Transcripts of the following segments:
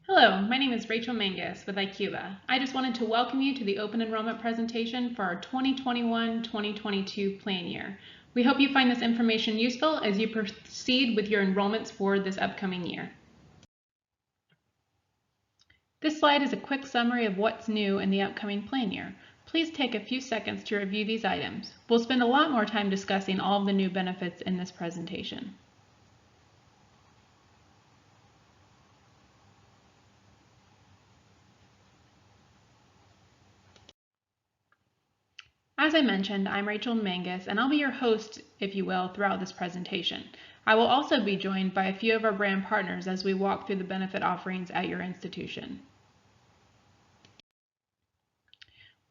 Hello, my name is Rachel Mangus with ICUBA. I just wanted to welcome you to the open enrollment presentation for our 2021-2022 plan year. We hope you find this information useful as you proceed with your enrollments for this upcoming year. This slide is a quick summary of what's new in the upcoming plan year. Please take a few seconds to review these items. We'll spend a lot more time discussing all of the new benefits in this presentation. As I mentioned, I'm Rachel Mangus, and I'll be your host, if you will, throughout this presentation. I will also be joined by a few of our brand partners as we walk through the benefit offerings at your institution.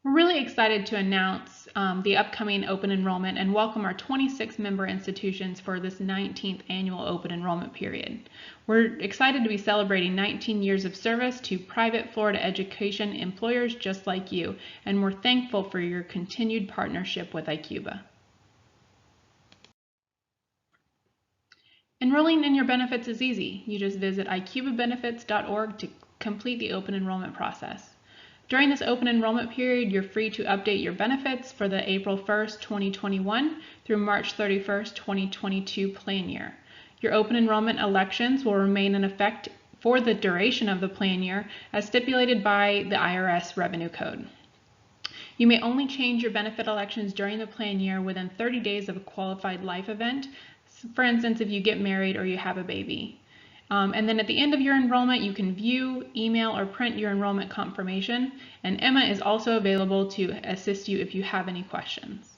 We're really excited to announce the upcoming open enrollment and welcome our 26 member institutions for this 19th annual open enrollment period. We're excited to be celebrating 19 years of service to private Florida education employers just like you, and we're thankful for your continued partnership with ICUBA. Enrolling in your benefits is easy. You just visit ICUBAbenefits.org to complete the open enrollment process. During this open enrollment period, you're free to update your benefits for the April 1st, 2021 through March 31st, 2022 plan year. Your open enrollment elections will remain in effect for the duration of the plan year as stipulated by the IRS Revenue Code. You may only change your benefit elections during the plan year within 30 days of a qualified life event, for instance, if you get married or you have a baby. And then at the end of your enrollment, you can view, email, or print your enrollment confirmation, and Emma is also available to assist you if you have any questions.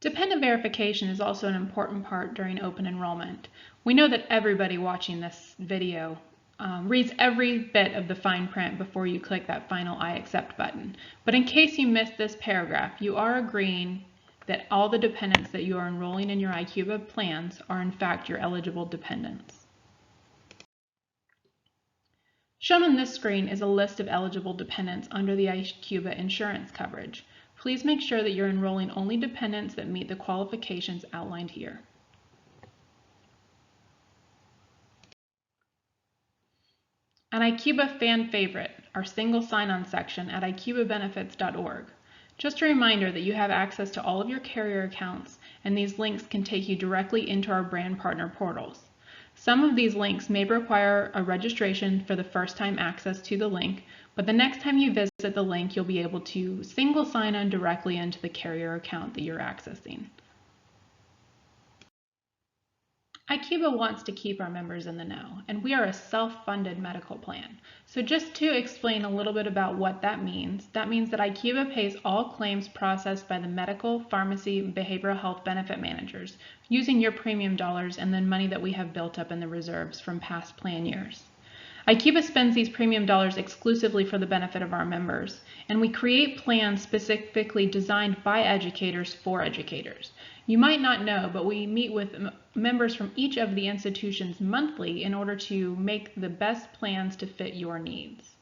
Dependent verification is also an important part during open enrollment. We know that everybody watching this video reads every bit of the fine print before you click that final I accept button. But in case you missed this paragraph, you are agreeing that all the dependents that you are enrolling in your ICUBA plans are in fact your eligible dependents. Shown on this screen is a list of eligible dependents under the ICUBA insurance coverage. Please make sure that you're enrolling only dependents that meet the qualifications outlined here. An ICUBA fan favorite, our single sign-on section at ICUBAbenefits.org. Just a reminder that you have access to all of your carrier accounts, and these links can take you directly into our brand partner portals. Some of these links may require a registration for the first time access to the link, but the next time you visit the link, you'll be able to single sign on directly into the carrier account that you're accessing. ICUBA wants to keep our members in the know, and we are a self-funded medical plan. So just to explain a little bit about what that means that ICUBA pays all claims processed by the medical, pharmacy, and behavioral health benefit managers using your premium dollars and then money that we have built up in the reserves from past plan years. ICUBA spends these premium dollars exclusively for the benefit of our members, and we create plans specifically designed by educators for educators. You might not know, but we meet with members from each of the institutions monthly in order to make the best plans to fit your needs.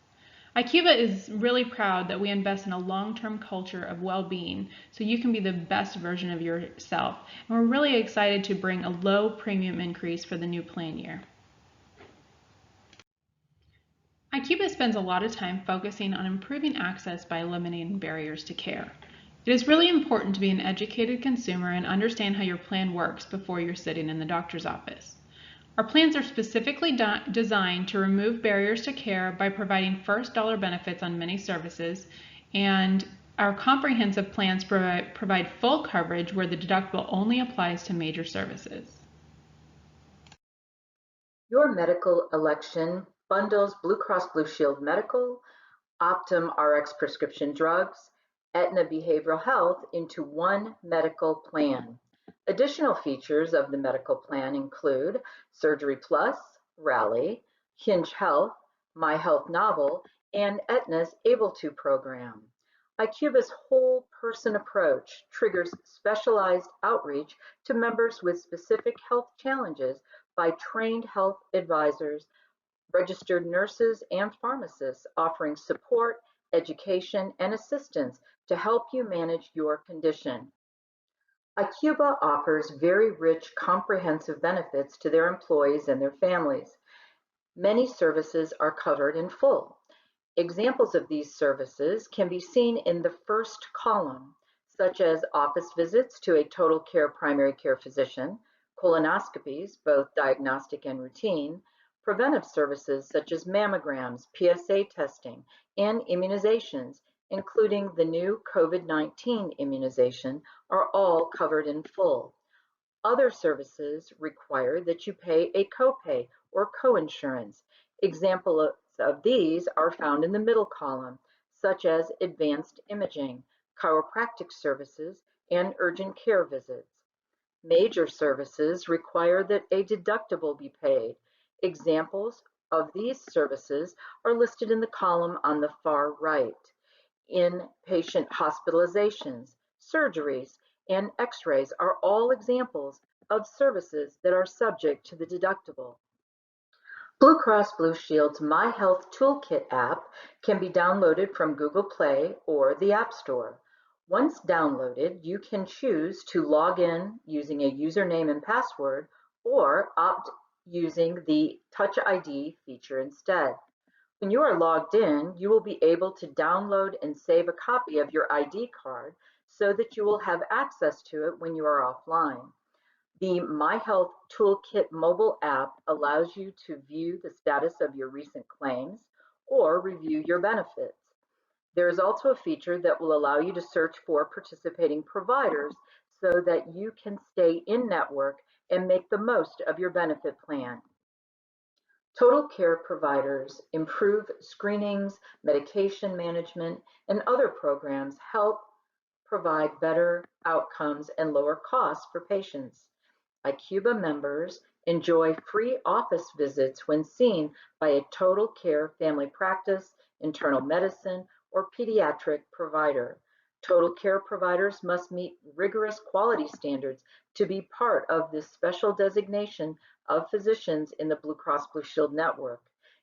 ICUBA is really proud that we invest in a long-term culture of well-being so you can be the best version of yourself, and we're really excited to bring a low premium increase for the new plan year. ICUBA spends a lot of time focusing on improving access by eliminating barriers to care. It is really important to be an educated consumer and understand how your plan works before you're sitting in the doctor's office. Our plans are specifically designed to remove barriers to care by providing first dollar benefits on many services, and our comprehensive plans provide full coverage where the deductible only applies to major services. Your medical election bundles Blue Cross Blue Shield Medical, Optum RX prescription drugs, Aetna Behavioral Health into one medical plan. Additional features of the medical plan include Surgery Plus, Rally, Hinge Health, My Health Novel, and Aetna's Able To program. ICUBA's whole person approach triggers specialized outreach to members with specific health challenges by trained health advisors, registered nurses, and pharmacists offering support, education, and assistance to help you manage your condition. ICUBA offers very rich, comprehensive benefits to their employees and their families. Many services are covered in full. Examples of these services can be seen in the first column, such as office visits to a total care primary care physician, colonoscopies, both diagnostic and routine, preventive services such as mammograms, PSA testing, and immunizations, including the new COVID-19 immunization, are all covered in full. Other services require that you pay a copay or coinsurance. Examples of these are found in the middle column, such as advanced imaging, chiropractic services, and urgent care visits. Major services require that a deductible be paid. Examples of these services are listed in the column on the far right. Inpatient hospitalizations, surgeries, and x-rays are all examples of services that are subject to the deductible. Blue Cross Blue Shield's My Health Toolkit app can be downloaded from Google Play or the App Store. Once downloaded, you can choose to log in using a username and password or opt using the Touch ID feature instead. When you are logged in, you will be able to download and save a copy of your ID card so that you will have access to it when you are offline. The My Health Toolkit mobile app allows you to view the status of your recent claims or review your benefits. There is also a feature that will allow you to search for participating providers so that you can stay in network and make the most of your benefit plan. Total care providers improve screenings, medication management, and other programs help provide better outcomes and lower costs for patients. ICUBA members enjoy free office visits when seen by a total care family practice, internal medicine, or pediatric provider. Total care providers must meet rigorous quality standards to be part of this special designation of physicians in the Blue Cross Blue Shield network.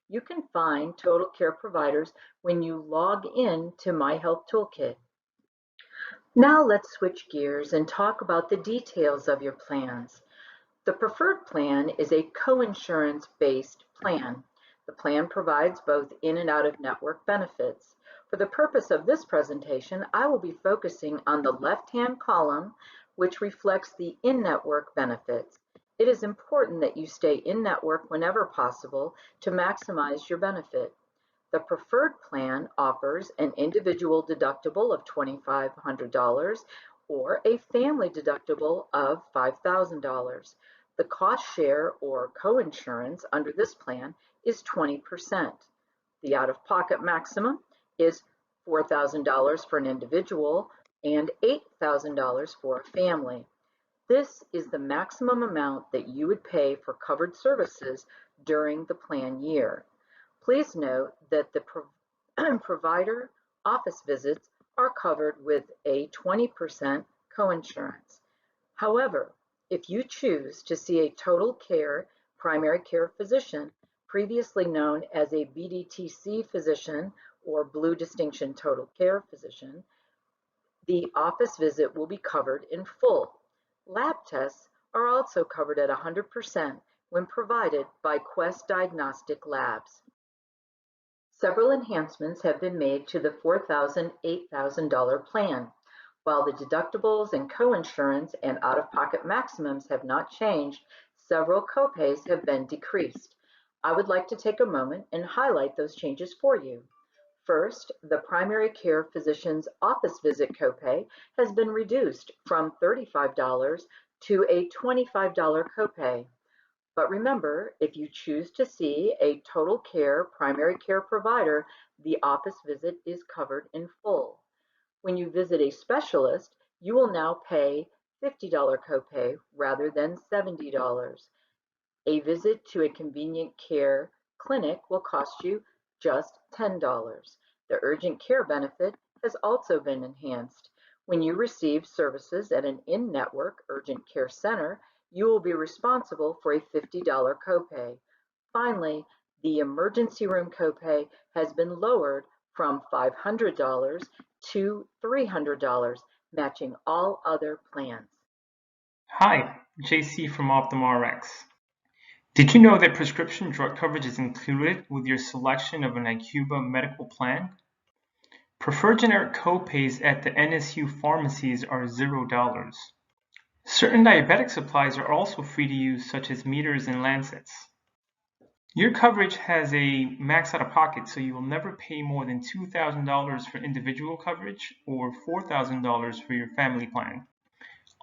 You can find total care providers when you log in to My Health Toolkit. Now let's switch gears and talk about the details of your plans. The preferred plan is a coinsurance based plan. The plan provides both in and out of network benefits. For the purpose of this presentation, I will be focusing on the left-hand column, which reflects the in-network benefits. It is important that you stay in network whenever possible to maximize your benefit. The preferred plan offers an individual deductible of $2,500 or a family deductible of $5,000. The cost share or coinsurance under this plan is 20%. The out-of-pocket maximum is $4,000 for an individual and $8,000 for a family. This is the maximum amount that you would pay for covered services during the plan year. Please note that the provider office visits are covered with a 20% coinsurance. However, if you choose to see a total care primary care physician, previously known as a BDTC physician or Blue Distinction Total Care physician, the office visit will be covered in full. Lab tests are also covered at 100% when provided by Quest Diagnostic Labs. Several enhancements have been made to the $4,000, $8,000 plan. While the deductibles and coinsurance and out-of-pocket maximums have not changed, several copays have been decreased. I would like to take a moment and highlight those changes for you. First, the primary care physician's office visit copay has been reduced from $35 to a $25 copay. But remember, if you choose to see a total care primary care provider, the office visit is covered in full. When you visit a specialist, you will now pay $50 copay rather than $70. A visit to a convenient care clinic will cost you just $10. The urgent care benefit has also been enhanced. When you receive services at an in-network urgent care center, you will be responsible for a $50 copay. Finally, the emergency room copay has been lowered from $500 to $300, matching all other plans. Hi, JC from OptumRx. Did you know that prescription drug coverage is included with your selection of an ICUBA medical plan? Preferred generic copays at the NSU pharmacies are $0. Certain diabetic supplies are also free to use, such as meters and lancets. Your coverage has a max out of pocket, so you will never pay more than $2,000 for individual coverage or $4,000 for your family plan.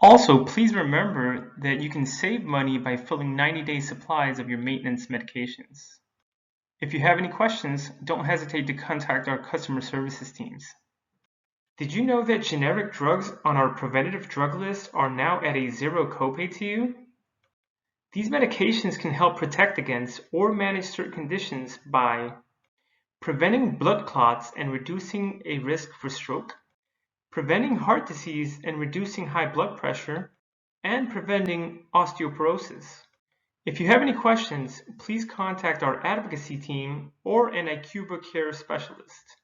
Also, please remember that you can save money by filling 90-day supplies of your maintenance medications. If you have any questions, don't hesitate to contact our customer services teams. Did you know that generic drugs on our preventative drug list are now at a zero copay to you? These medications can help protect against or manage certain conditions by preventing blood clots and reducing a risk for stroke, preventing heart disease and reducing high blood pressure, and preventing osteoporosis. If you have any questions, please contact our advocacy team or an ICUBA care specialist.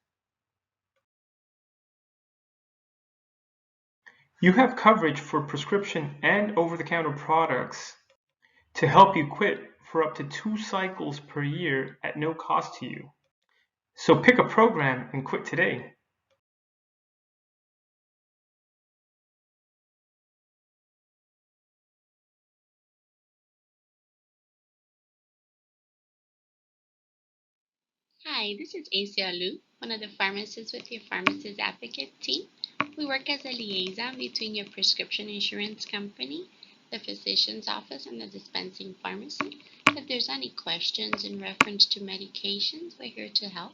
You have coverage for prescription and over-the-counter products to help you quit for up to 2 cycles per year at no cost to you. So pick a program and quit today. Hi, this is Asia Lu, one of the pharmacists with your Pharmacist Advocate team. We work as a liaison between your prescription insurance company, the physician's office, and the dispensing pharmacy. If there's any questions in reference to medications, we're here to help.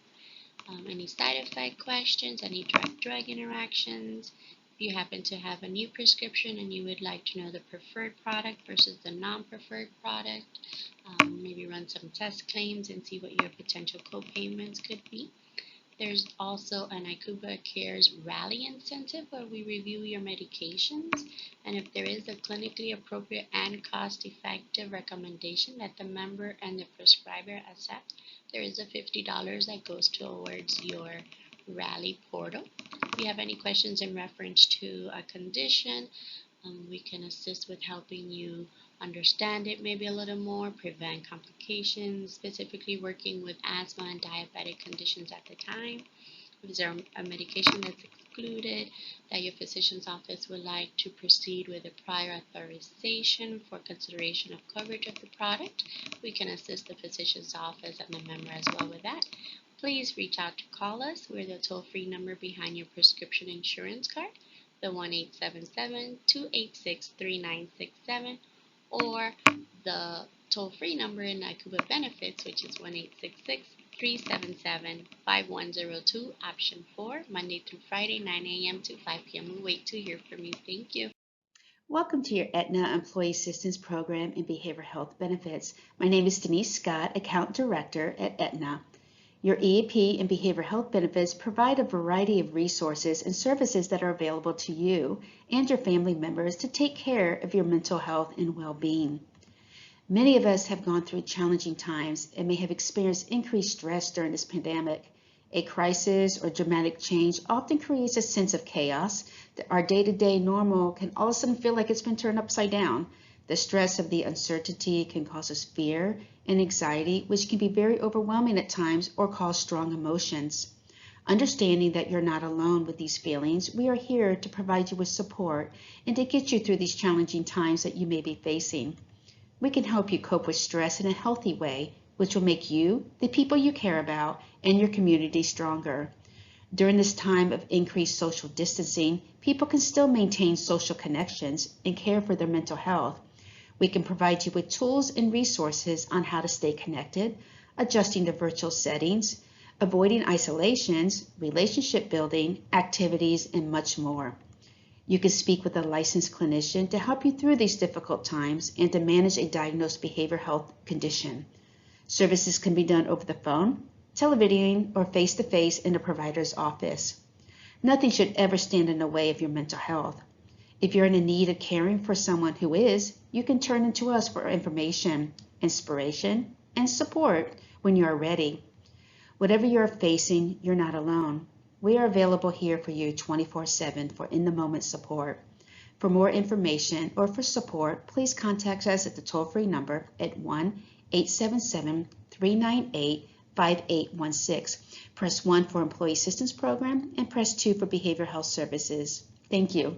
Any side effect questions, any drug-drug interactions. If you happen to have a new prescription and you would like to know the preferred product versus the non-preferred product, maybe run some test claims and see what your potential co-payments could be. There's also an ICUBA Cares Rally incentive where we review your medications, and if there is a clinically appropriate and cost-effective recommendation that the member and the prescriber accept, there is a $50 that goes towards your Rally portal. If you have any questions in reference to a condition, we can assist with helping you understand it maybe a little more, prevent complications, specifically working with asthma and diabetic conditions at the time. Is there a medication that's excluded that your physician's office would like to proceed with a prior authorization for consideration of coverage of the product? We can assist the physician's office and the member as well with that. Please reach out to call us. We're the toll-free number behind your prescription insurance card, the 1-877-286-3967, or the toll-free number in ICUBA Benefits, which is 1-866-377-5102, option 4, Monday through Friday, 9 a.m. to 5 p.m. We wait to hear from you. Thank you. Welcome to your Aetna Employee Assistance Program in Behavioral Health Benefits. My name is Denise Scott, Account Director at Aetna. Your EAP and Behavioral Health Benefits provide a variety of resources and services that are available to you and your family members to take care of your mental health and well-being. Many of us have gone through challenging times and may have experienced increased stress during this pandemic. A crisis or dramatic change often creates a sense of chaos. Our day-to-day normal can all of a sudden feel like it's been turned upside down. The stress of the uncertainty can cause us fear and anxiety, which can be very overwhelming at times or cause strong emotions. Understanding that you're not alone with these feelings, we are here to provide you with support and to get you through these challenging times that you may be facing. We can help you cope with stress in a healthy way, which will make you, the people you care about, and your community stronger. During this time of increased social distancing, people can still maintain social connections and care for their mental health. We can provide you with tools and resources on how to stay connected, adjusting to virtual settings, avoiding isolations, relationship building, activities, and much more. You can speak with a licensed clinician to help you through these difficult times and to manage a diagnosed behavioral health condition. Services can be done over the phone, televideoing, or face-to-face in a provider's office. Nothing should ever stand in the way of your mental health. If you're in need of caring for someone who is, you can turn to us for information, inspiration, and support when you are ready. Whatever you're facing, you're not alone. We are available here for you 24/7 for in-the-moment support. For more information or for support, please contact us at the toll-free number at 877-398-5816. Press 1 for Employee Assistance Program and press 2 for Behavioral Health Services. Thank you.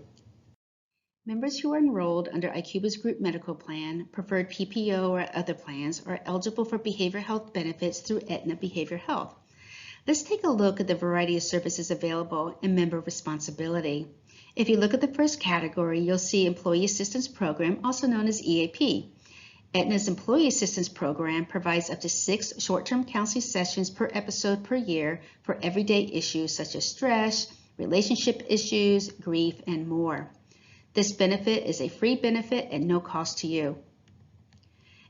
Members who are enrolled under ICUBA's group medical plan, preferred PPO, or other plans are eligible for behavioral health benefits through Aetna Behavioral Health. Let's take a look at the variety of services available and member responsibility. If you look at the first category, you'll see Employee Assistance Program, also known as EAP. Aetna's Employee Assistance Program provides up to 6 short-term counseling sessions per episode per year for everyday issues such as stress, relationship issues, grief, and more. This benefit is a free benefit at no cost to you.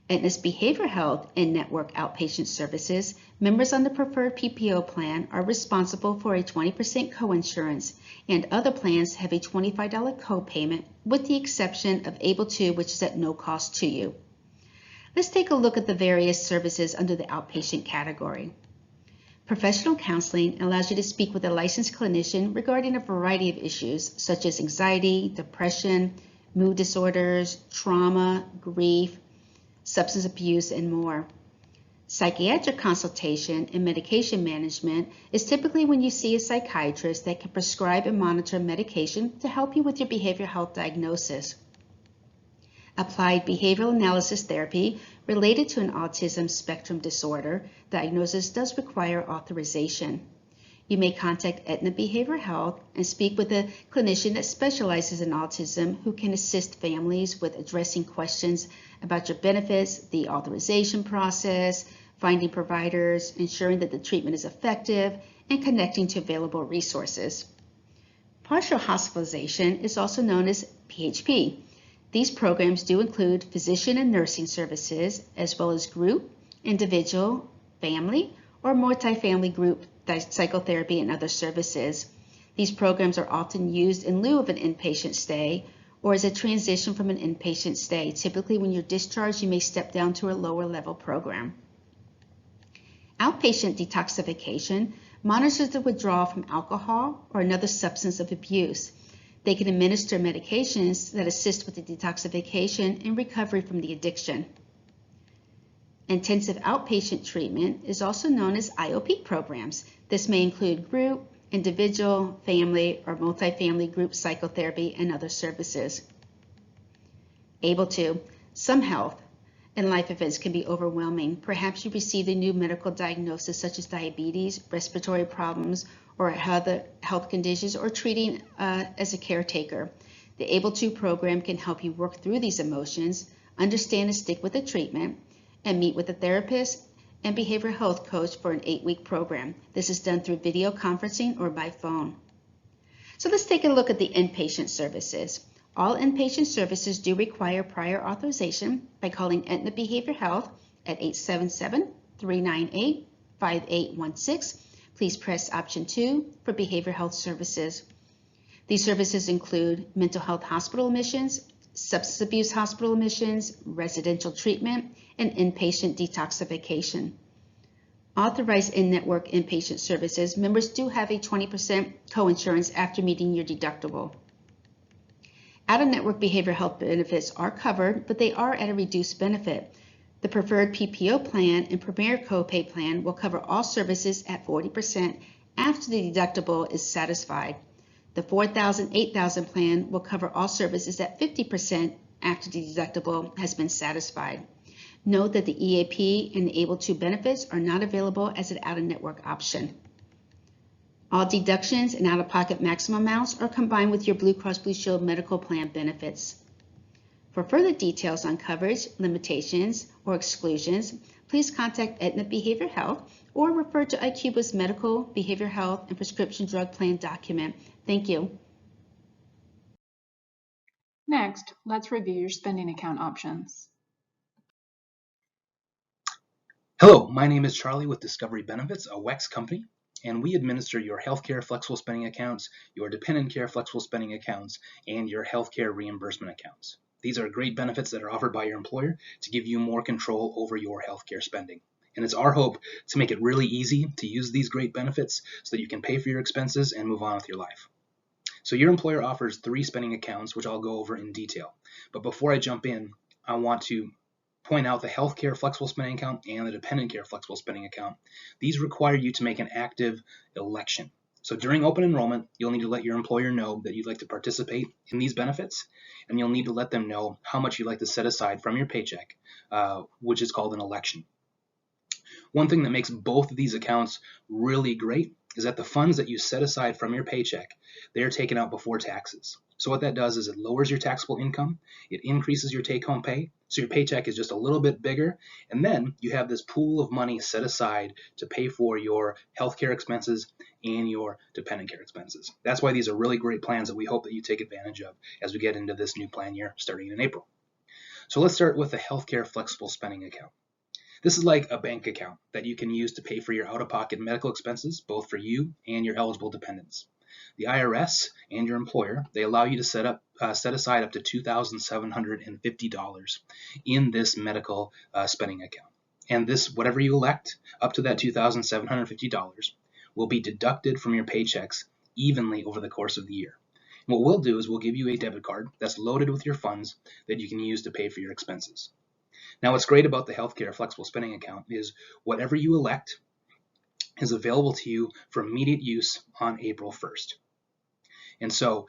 Aetna's Behavioral Health in-network outpatient services, members on the preferred PPO plan are responsible for a 20% coinsurance, and other plans have a $25 copayment, with the exception of Able2, which is at no cost to you. Let's take a look at the various services under the outpatient category. Professional counseling allows you to speak with a licensed clinician regarding a variety of issues such as anxiety, depression, mood disorders, trauma, grief, substance abuse, and more. Psychiatric consultation and medication management is typically when you see a psychiatrist that can prescribe and monitor medication to help you with your behavioral health diagnosis. Applied behavioral analysis therapy related to an autism spectrum disorder diagnosis does require authorization. You may contact Aetna Behavioral Health and speak with a clinician that specializes in autism who can assist families with addressing questions about your benefits, the authorization process, finding providers, ensuring that the treatment is effective, and connecting to available resources. Partial hospitalization is also known as PHP. These programs do include physician and nursing services, as well as group, individual, family, or multifamily group psychotherapy and other services. These programs are often used in lieu of an inpatient stay or as a transition from an inpatient stay. Typically, when you're discharged, you may step down to a lower level program. Outpatient detoxification monitors the withdrawal from alcohol or another substance of abuse. They can administer medications that assist with the detoxification and recovery from the addiction. Intensive outpatient treatment is also known as IOP programs. This may include group, individual, family, or multifamily group psychotherapy and other services. Able2, some health and life events can be overwhelming. Perhaps you received a new medical diagnosis such as diabetes, respiratory problems, or other health conditions, or treating as a caretaker. The Able2 program can help you work through these emotions, understand and stick with the treatment, and meet with a therapist and behavioral health coach for an 8-week program. This is done through video conferencing or by phone. So let's take a look at the inpatient services. All inpatient services do require prior authorization by calling Aetna Behavioral Health at 877-398-5816. Please press option 2 for behavioral health services. These services include mental health hospital admissions, substance abuse hospital admissions, residential treatment, and inpatient detoxification. Authorized in-network inpatient services, members do have a 20% coinsurance after meeting your deductible. Out-of-network behavioral health benefits are covered, but they are at a reduced benefit. The preferred PPO plan and Premier Copay plan will cover all services at 40% after the deductible is satisfied. The $4,000, $8,000 plan will cover all services at 50% after the deductible has been satisfied. Note that the EAP and the Able2 benefits are not available as an out-of-network option. All deductions and out-of-pocket maximum amounts are combined with your Blue Cross Blue Shield medical plan benefits. For further details on coverage, limitations, or exclusions, please contact Aetna Behavioral Health or refer to ICUBA's Medical, Behavioral Health, and Prescription Drug Plan document. Thank you. Next, let's review your spending account options. Hello, my name is Charlie with Discovery Benefits, a WEX company, and we administer your healthcare flexible spending accounts, your dependent care flexible spending accounts, and your healthcare reimbursement accounts. These are great benefits that are offered by your employer to give you more control over your healthcare spending. And it's our hope to make it really easy to use these great benefits so that you can pay for your expenses and move on with your life. So your employer offers 3 spending accounts, which I'll go over in detail. But before I jump in, I want to point out the healthcare flexible spending account and the dependent care flexible spending account. These require you to make an active election. So during open enrollment, you'll need to let your employer know that you'd like to participate in these benefits, and you'll need to let them know how much you'd like to set aside from your paycheck, which is called an election. One thing that makes both of these accounts really great is that the funds that you set aside from your paycheck, they're taken out before taxes. So what that does is it lowers your taxable income, it increases your take-home pay, so your paycheck is just a little bit bigger, and then you have this pool of money set aside to pay for your healthcare expenses and your dependent care expenses. That's why these are really great plans that we hope that you take advantage of as we get into this new plan year starting in April. So let's start with the healthcare flexible spending account. This is like a bank account that you can use to pay for your out-of-pocket medical expenses, both for you and your eligible dependents. The IRS and your employer, they allow you to set aside up to $2,750 in this medical spending account. And this, whatever you elect, up to that $2,750, will be deducted from your paychecks evenly over the course of the year. And what we'll do is we'll give you a debit card that's loaded with your funds that you can use to pay for your expenses. Now, what's great about the healthcare flexible spending account is whatever you elect is available to you for immediate use on April 1st. And so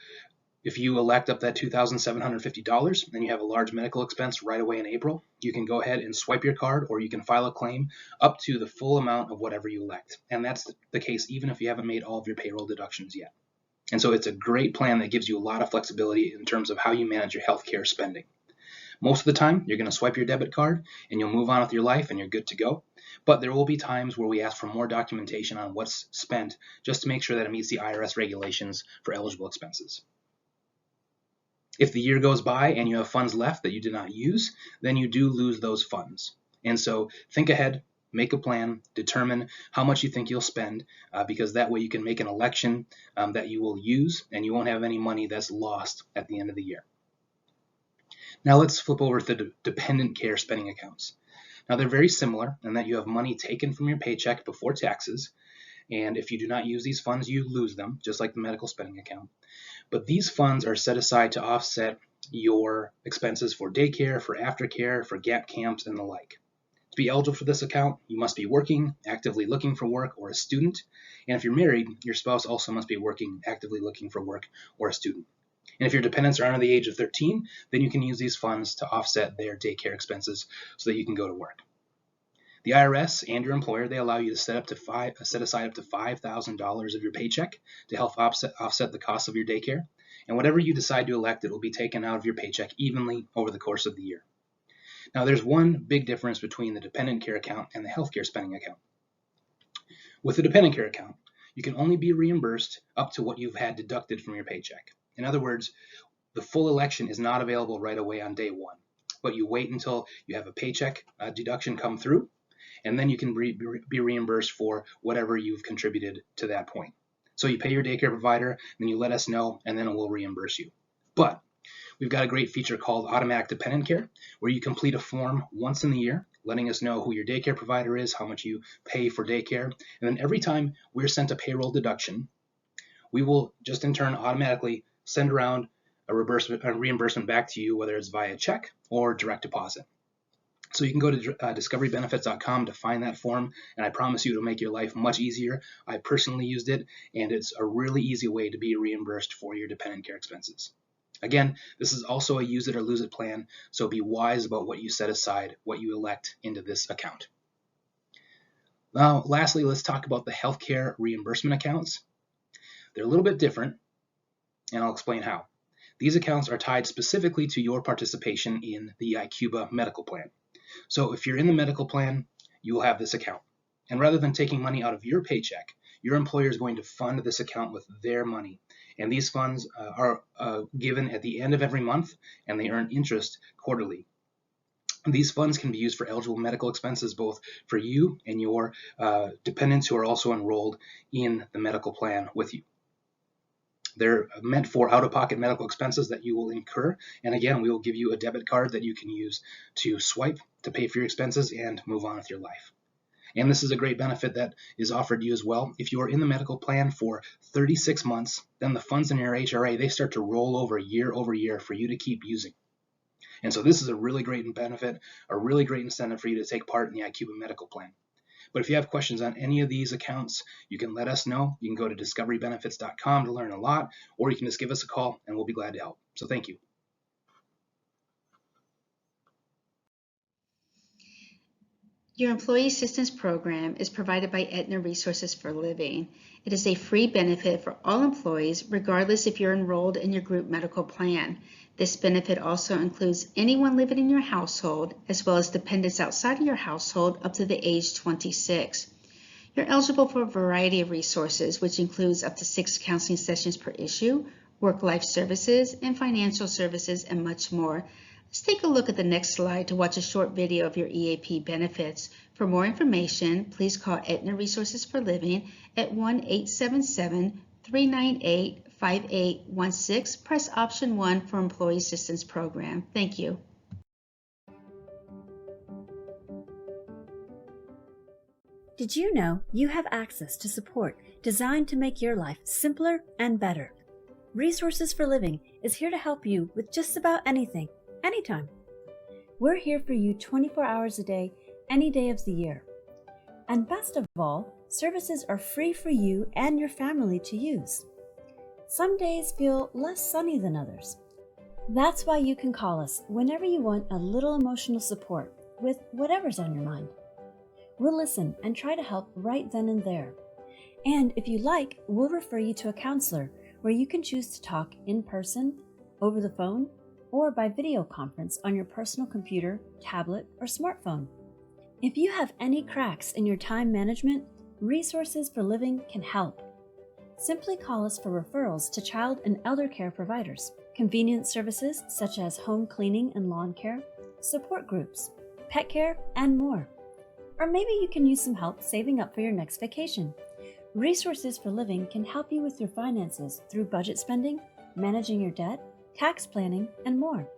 if you elect up that $2,750 and you have a large medical expense right away in April, you can go ahead and swipe your card, or you can file a claim up to the full amount of whatever you elect. And that's the case even if you haven't made all of your payroll deductions yet. And so it's a great plan that gives you a lot of flexibility in terms of how you manage your healthcare spending. Most of the time, you're going to swipe your debit card and you'll move on with your life and you're good to go. But there will be times where we ask for more documentation on what's spent just to make sure that it meets the IRS regulations for eligible expenses. If the year goes by and you have funds left that you did not use, then you do lose those funds. And so think ahead, make a plan, determine how much you think you'll spend, because that way you can make an election that you will use and you won't have any money that's lost at the end of the year. Now let's flip over to the dependent care spending accounts. Now they're very similar in that you have money taken from your paycheck before taxes, and if you do not use these funds, you lose them, just like the medical spending account. But these funds are set aside to offset your expenses for daycare, for aftercare, for gap camps, and the like. To be eligible for this account, you must be working, actively looking for work, or a student. And if you're married, your spouse also must be working, actively looking for work, or a student. And if your dependents are under the age of 13, then you can use these funds to offset their daycare expenses so that you can go to work. The IRS and your employer, they allow you to set aside up to $5,000 of your paycheck to help offset the cost of your daycare. And whatever you decide to elect, it will be taken out of your paycheck evenly over the course of the year. Now, there's one big difference between the dependent care account and the healthcare spending account. With the dependent care account, you can only be reimbursed up to what you've had deducted from your paycheck. In other words, the full election is not available right away on day one, but you wait until you have a paycheck deduction come through, and then you can be reimbursed for whatever you've contributed to that point. So you pay your daycare provider, then you let us know, and then we'll reimburse you. But we've got a great feature called Automatic Dependent Care, where you complete a form once in the year, letting us know who your daycare provider is, how much you pay for daycare, and then every time we're sent a payroll deduction, we will just in turn automatically send around a reimbursement back to you, whether it's via check or direct deposit. So you can go to discoverybenefits.com to find that form, and I promise you it'll make your life much easier. I personally used it, and it's a really easy way to be reimbursed for your dependent care expenses. Again, this is also a use it or lose it plan, so be wise about what you set aside, what you elect into this account. Now, lastly, let's talk about the healthcare reimbursement accounts. They're a little bit different, and I'll explain how. These accounts are tied specifically to your participation in the ICUBA medical plan. So if you're in the medical plan, you will have this account. And rather than taking money out of your paycheck, your employer is going to fund this account with their money. And these funds are given at the end of every month, and they earn interest quarterly. These funds can be used for eligible medical expenses, both for you and your dependents who are also enrolled in the medical plan with you. They're meant for out-of-pocket medical expenses that you will incur. And again, we will give you a debit card that you can use to swipe to pay for your expenses and move on with your life. And this is a great benefit that is offered to you as well. If you are in the medical plan for 36 months, then the funds in your HRA, they start to roll over year for you to keep using. And so this is a really great benefit, a really great incentive for you to take part in the ICUBA medical plan. But if you have questions on any of these accounts, you can let us know. You can go to discoverybenefits.com to learn a lot, or you can just give us a call and we'll be glad to help. So thank you. Your Employee Assistance Program is provided by Aetna Resources for Living. It is a free benefit for all employees, regardless if you're enrolled in your group medical plan. This benefit also includes anyone living in your household, as well as dependents outside of your household up to the age 26. You're eligible for a variety of resources, which includes up to 6 counseling sessions per issue, work-life services, and financial services, and much more. Let's take a look at the next slide to watch a short video of your EAP benefits. For more information, please call Aetna Resources for Living at 1-877-398-5816. Press option 1 for Employee Assistance Program. Thank you. Did you know you have access to support designed to make your life simpler and better? Resources for Living is here to help you with just about anything, anytime. We're here for you 24 hours a day, any day of the year. And best of all, services are free for you and your family to use. Some days feel less sunny than others. That's why you can call us whenever you want a little emotional support with whatever's on your mind. We'll listen and try to help right then and there. And if you like, we'll refer you to a counselor where you can choose to talk in person, over the phone, or by video conference on your personal computer, tablet, or smartphone. If you have any cracks in your time management, Resources for Living can help. Simply call us for referrals to child and elder care providers, convenience services such as home cleaning and lawn care, support groups, pet care, and more. Or maybe you can use some help saving up for your next vacation. Resources for Living can help you with your finances through budget spending, managing your debt, tax planning, and more.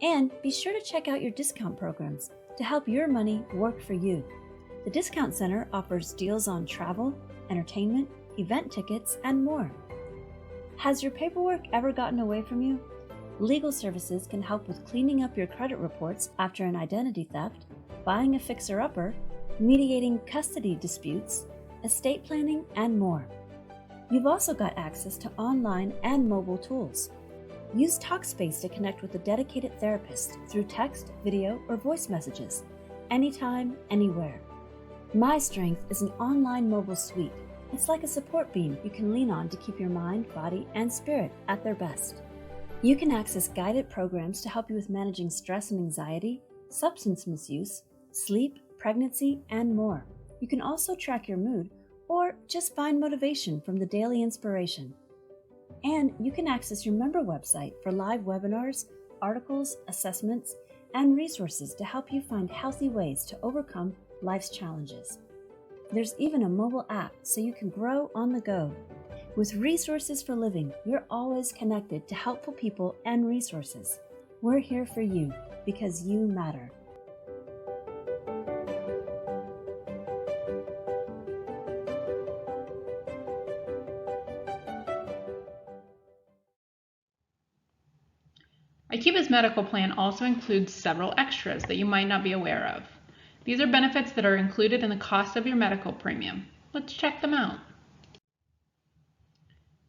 And be sure to check out your discount programs to help your money work for you. The Discount Center offers deals on travel, entertainment, event tickets, and more. Has your paperwork ever gotten away from you? Legal services can help with cleaning up your credit reports after an identity theft, buying a fixer-upper, mediating custody disputes, estate planning, and more. You've also got access to online and mobile tools. Use Talkspace to connect with a dedicated therapist through text, video, or voice messages, anytime, anywhere. My Strength is an online mobile suite. It's like a support beam you can lean on to keep your mind, body, and spirit at their best. You can access guided programs to help you with managing stress and anxiety, substance misuse, sleep, pregnancy, and more. You can also track your mood or just find motivation from the daily inspiration. And you can access your member website for live webinars, articles, assessments, and resources to help you find healthy ways to overcome life's challenges. There's even a mobile app so you can grow on the go. With Resources for Living, you're always connected to helpful people and resources. We're here for you because you matter. ICUBA's medical plan also includes several extras that you might not be aware of. These are benefits that are included in the cost of your medical premium. Let's check them out.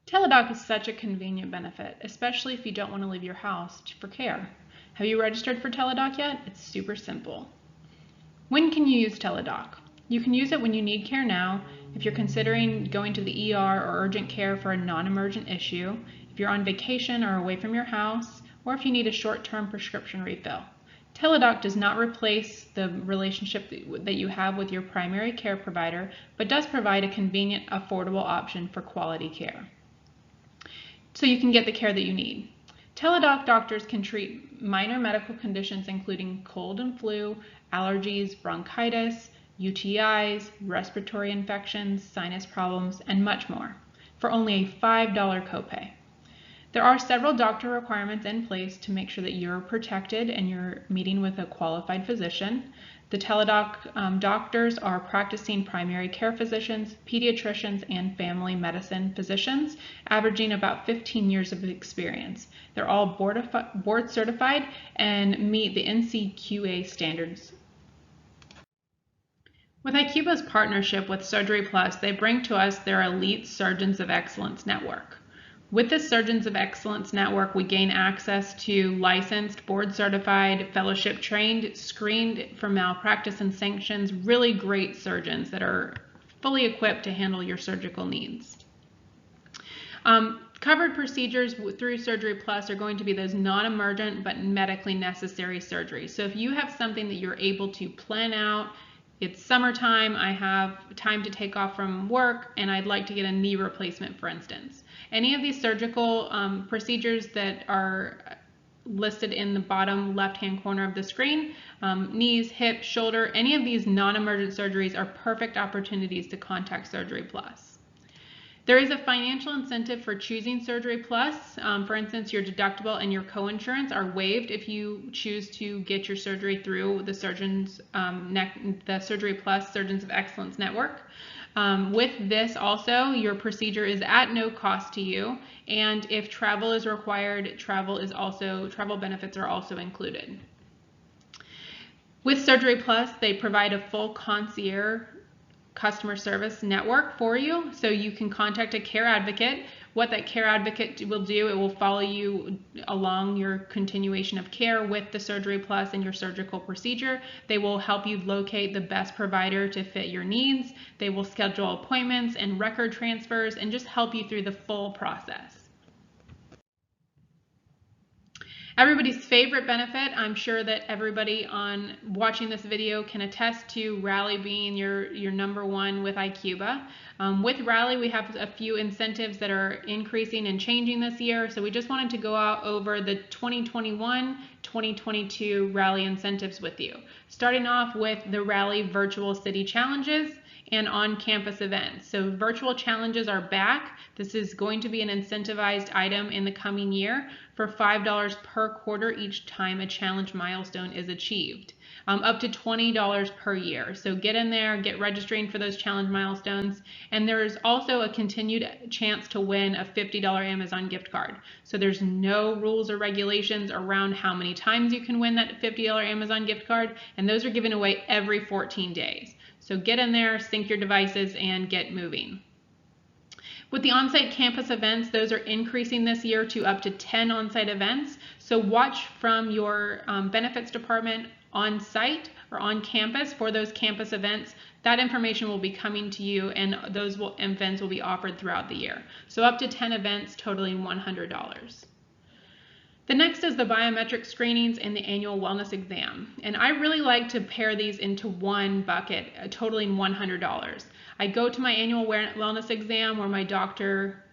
Teladoc is such a convenient benefit, especially if you don't want to leave your house for care. Have you registered for Teladoc yet? It's super simple. When can you use Teladoc? You can use it when you need care now, if you're considering going to the ER or urgent care for a non-emergent issue, if you're on vacation or away from your house, or if you need a short-term prescription refill. Teladoc does not replace the relationship that you have with your primary care provider, but does provide a convenient, affordable option for quality care, so you can get the care that you need. Teladoc doctors can treat minor medical conditions including cold and flu, allergies, bronchitis, UTIs, respiratory infections, sinus problems, and much more for only a $5 copay. There are several doctor requirements in place to make sure that you're protected and you're meeting with a qualified physician. The teledoc doctors are practicing primary care physicians, pediatricians, and family medicine physicians, averaging about 15 years of experience. They're all board certified and meet the NCQA standards. With ICUBA's partnership with Surgery Plus, they bring to us their elite Surgeons of Excellence network. With the Surgeons of Excellence network, we gain access to licensed, board-certified, fellowship-trained, screened for malpractice and sanctions, really great surgeons that are fully equipped to handle your surgical needs. Covered procedures through Surgery Plus are going to be those non-emergent but medically necessary surgeries. So if you have something that you're able to plan out, it's summertime, I have time to take off from work, and I'd like to get a knee replacement, for instance. Any of these surgical procedures that are listed in the bottom left-hand corner of the screen, knees, hip, shoulder, any of these non-emergent surgeries are perfect opportunities to contact Surgery Plus. There is a financial incentive for choosing Surgery Plus. For instance, your deductible and your coinsurance are waived if you choose to get your surgery through the the Surgery Plus Surgeons of Excellence network. With this also, your procedure is at no cost to you, and if travel is required, travel benefits are also included. With Surgery Plus, they provide a full concierge customer service network for you, so you can contact a care advocate. What that care advocate will do, it will follow you along your continuation of care with the Surgery Plus and your surgical procedure. They will help you locate the best provider to fit your needs. They will schedule appointments and record transfers and just help you through the full process. Everybody's favorite benefit, I'm sure that everybody on watching this video can attest to Rally being your number one with ICUBA. With Rally, we have a few incentives that are increasing and changing this year, so we just wanted to go out over the 2021-2022 Rally incentives with you. Starting off with the Rally Virtual City Challenges and on-campus events. So virtual challenges are back. This is going to be an incentivized item in the coming year for $5 per quarter each time a challenge milestone is achieved, up to $20 per year. So get in there, get registering for those challenge milestones, and there's also a continued chance to win a $50 Amazon gift card. So there's no rules or regulations around how many times you can win that $50 Amazon gift card, and those are given away every 14 days. So get in there, sync your devices, and get moving. With the on-site campus events, those are increasing this year to up to 10 on-site events. So watch from your benefits department on-site or on campus for those campus events. That information will be coming to you, and those events will be offered throughout the year. So up to 10 events totaling $100. The next is the biometric screenings and the annual wellness exam. And I really like to pair these into one bucket, totaling $100. I go to my annual wellness exam where my doctor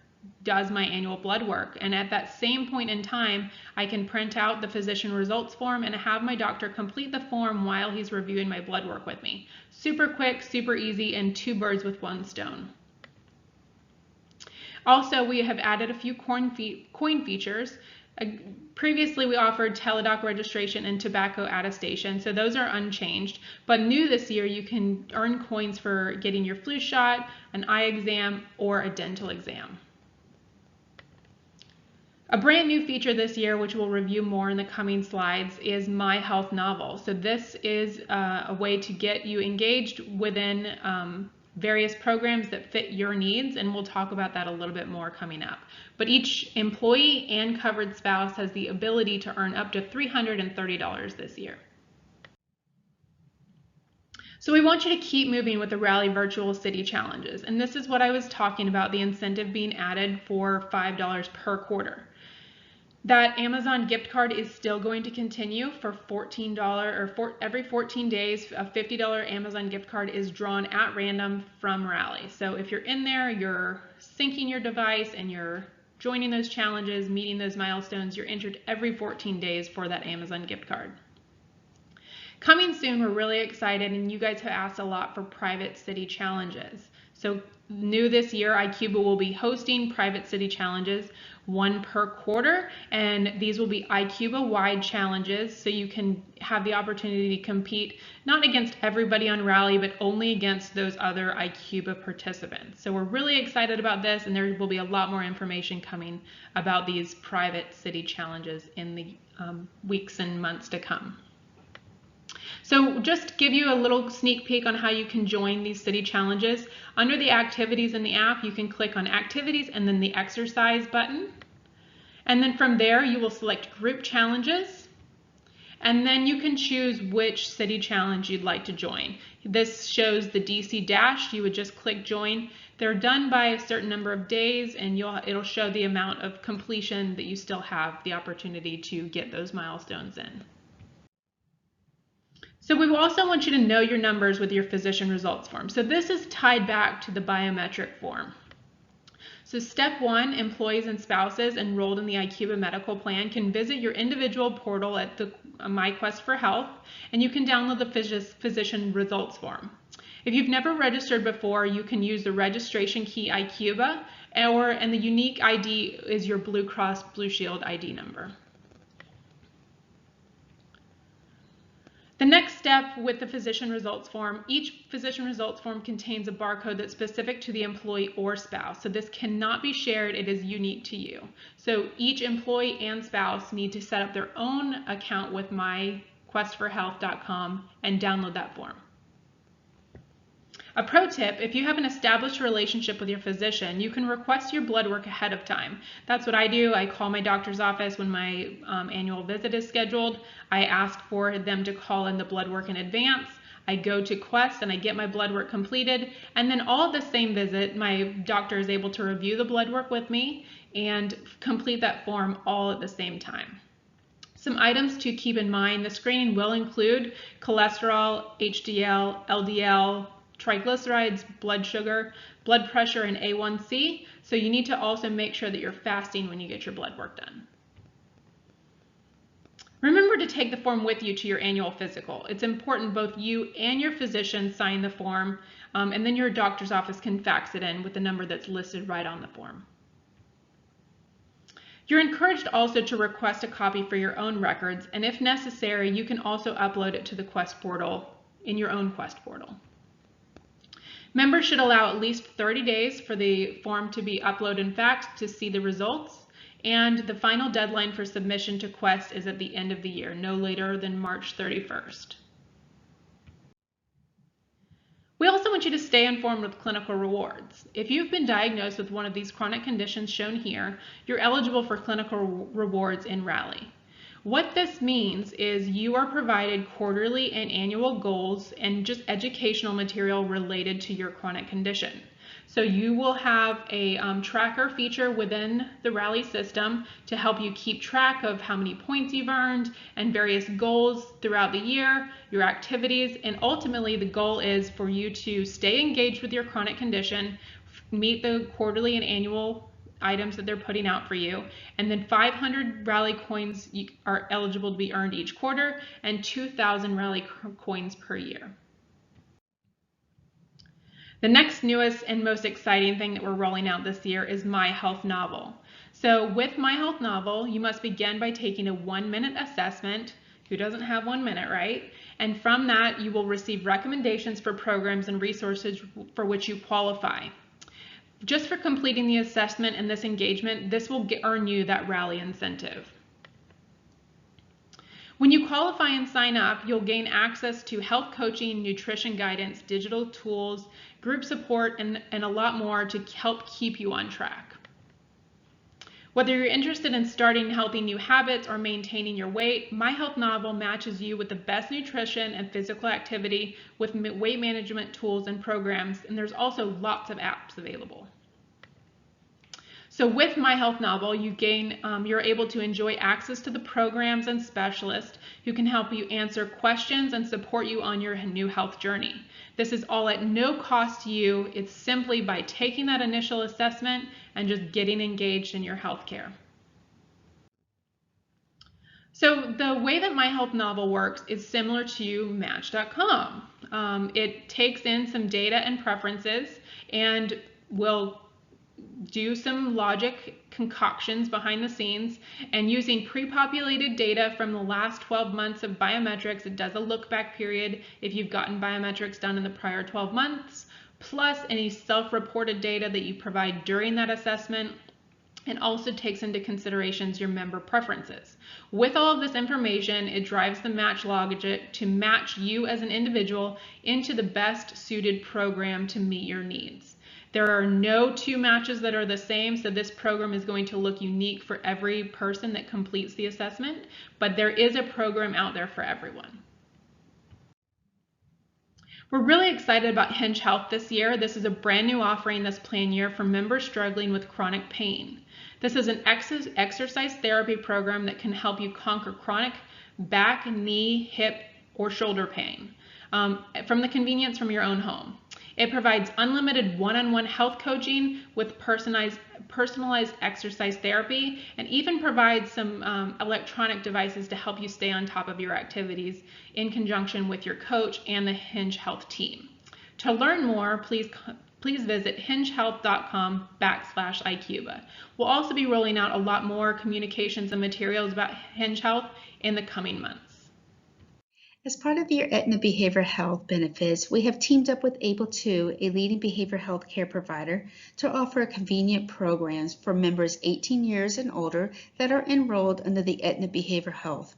does my annual blood work. And at that same point in time, I can print out the physician results form and have my doctor complete the form while he's reviewing my blood work with me. Super quick, super easy, and two birds with one stone. Also, we have added a few coin features. Previously, we offered teledoc registration and tobacco attestation, so those are unchanged. But new this year, you can earn coins for getting your flu shot, an eye exam, or a dental exam. A brand new feature this year, which we'll review more in the coming slides, is My Health Novel. So this is a way to get you engaged within various programs that fit your needs, and we'll talk about that a little bit more coming up. But each employee and covered spouse has the ability to earn up to $330 this year. So we want you to keep moving with the Rally Virtual City Challenges, and this is what I was talking about, the incentive being added for $5 per quarter. That Amazon gift card is still going to continue for $14 or every 14 days. A $50 Amazon gift card is drawn at random from Rally. So if you're in there, you're syncing your device and you're joining those challenges, meeting those milestones, you're entered every 14 days for that Amazon gift card. Coming soon, we're really excited, and you guys have asked a lot for private city challenges. So new this year, ICUBA will be hosting private city challenges, 1 per quarter, and these will be ICUBA-wide challenges, so you can have the opportunity to compete not against everybody on Rally, but only against those other ICUBA participants. So we're really excited about this, and there will be a lot more information coming about these private city challenges in the weeks and months to come. So just to give you a little sneak peek on how you can join these city challenges, under the activities in the app, you can click on activities and then the exercise button. And then from there, you will select group challenges. And then you can choose which city challenge you'd like to join. This shows the DC dash. You would just click join. They're done by a certain number of days, and it'll show the amount of completion that you still have the opportunity to get those milestones in. So we also want you to know your numbers with your physician results form. So this is tied back to the biometric form. So step 1, employees and spouses enrolled in the ICUBA medical plan can visit your individual portal at the My Quest for Health, and you can download the physician results form. If you've never registered before, you can use the registration key ICUBA, and the unique ID is your Blue Cross Blue Shield ID number. The next step with the physician results form, each physician results form contains a barcode that's specific to the employee or spouse. So this cannot be shared, it is unique to you. So each employee and spouse need to set up their own account with myquestforhealth.com and download that form. A pro tip, if you have an established relationship with your physician, you can request your blood work ahead of time. That's what I do. I call my doctor's office when my annual visit is scheduled. I ask for them to call in the blood work in advance. I go to Quest and I get my blood work completed. And then all at the same visit, my doctor is able to review the blood work with me and complete that form all at the same time. Some items to keep in mind, the screening will include cholesterol, HDL, LDL, triglycerides, blood sugar, blood pressure, and A1C. So you need to also make sure that you're fasting when you get your blood work done. Remember to take the form with you to your annual physical. It's important both you and your physician sign the form, and then your doctor's office can fax it in with the number that's listed right on the form. You're encouraged also to request a copy for your own records, and if necessary, you can also upload it to the Quest portal in your own Quest portal. Members should allow at least 30 days for the form to be uploaded and faxed to see the results, and the final deadline for submission to Quest is at the end of the year, no later than March 31st. We also want you to stay informed with clinical rewards. If you've been diagnosed with one of these chronic conditions shown here, you're eligible for clinical rewards in Rally. What this means is you are provided quarterly and annual goals and just educational material related to your chronic condition. So you will have a tracker feature within the Rally system to help you keep track of how many points you've earned and various goals throughout the year, your activities, and ultimately the goal is for you to stay engaged with your chronic condition, meet the quarterly and annual items that they're putting out for you, and then 500 Rally coins are eligible to be earned each quarter and 2,000 Rally coins per year. The next newest and most exciting thing that we're rolling out this year is My Health Novel. So with My Health Novel, you must begin by taking a 1-minute assessment. Who doesn't have 1 minute, right? And from that, you will receive recommendations for programs and resources for which you qualify. Just for completing the assessment and this engagement, this will earn you that Rally incentive. When you qualify and sign up, you'll gain access to health coaching, nutrition guidance, digital tools, group support, and a lot more to help keep you on track. Whether you're interested in starting healthy new habits or maintaining your weight, My Health Novel matches you with the best nutrition and physical activity with weight management tools and programs, and there's also lots of apps available. So with My Health Novel, you're able to enjoy access to the programs and specialists who can help you answer questions and support you on your new health journey. This is all at no cost to you. It's simply by taking that initial assessment and just getting engaged in your healthcare. So the way that My Health Novel works is similar to Match.com. It takes in some data and preferences and will do some logic concoctions behind the scenes, and using pre-populated data from the last 12 months of biometrics, it does a look back period if you've gotten biometrics done in the prior 12 months, plus any self-reported data that you provide during that assessment. It also takes into considerations your member preferences. With all of this information, it drives the match logic to match you as an individual into the best suited program to meet your needs. There are no two matches that are the same, so this program is going to look unique for every person that completes the assessment, but there is a program out there for everyone. We're really excited about Hinge Health this year. This is a brand new offering this plan year for members struggling with chronic pain. This is an exercise therapy program that can help you conquer chronic back, knee, hip, or shoulder pain from the convenience from your own home. It provides unlimited one-on-one health coaching with personalized exercise therapy, and even provides some electronic devices to help you stay on top of your activities in conjunction with your coach and the Hinge Health team. To learn more, please visit hingehealth.com/ICUBA. We'll also be rolling out a lot more communications and materials about Hinge Health in the coming months. As part of your Aetna Behavioral Health benefits, we have teamed up with Able2, a leading behavioral health care provider, to offer convenient programs for members 18 years and older that are enrolled under the Aetna Behavioral Health.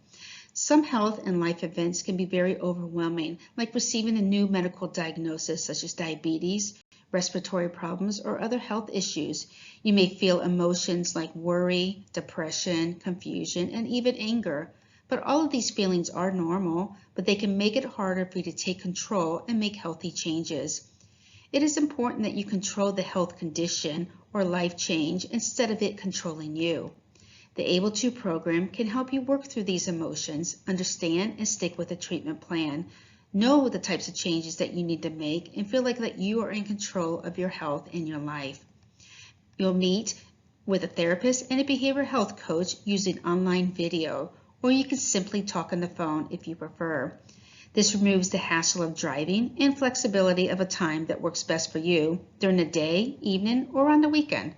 Some health and life events can be very overwhelming, like receiving a new medical diagnosis such as diabetes, respiratory problems, or other health issues. You may feel emotions like worry, depression, confusion, and even anger. But all of these feelings are normal, but they can make it harder for you to take control and make healthy changes. It is important that you control the health condition or life change instead of it controlling you. The Able2 program can help you work through these emotions, understand and stick with a treatment plan, know the types of changes that you need to make, and feel like that you are in control of your health and your life. You'll meet with a therapist and a behavioral health coach using online video, or you can simply talk on the phone if you prefer. This removes the hassle of driving and flexibility of a time that works best for you during the day, evening, or on the weekend.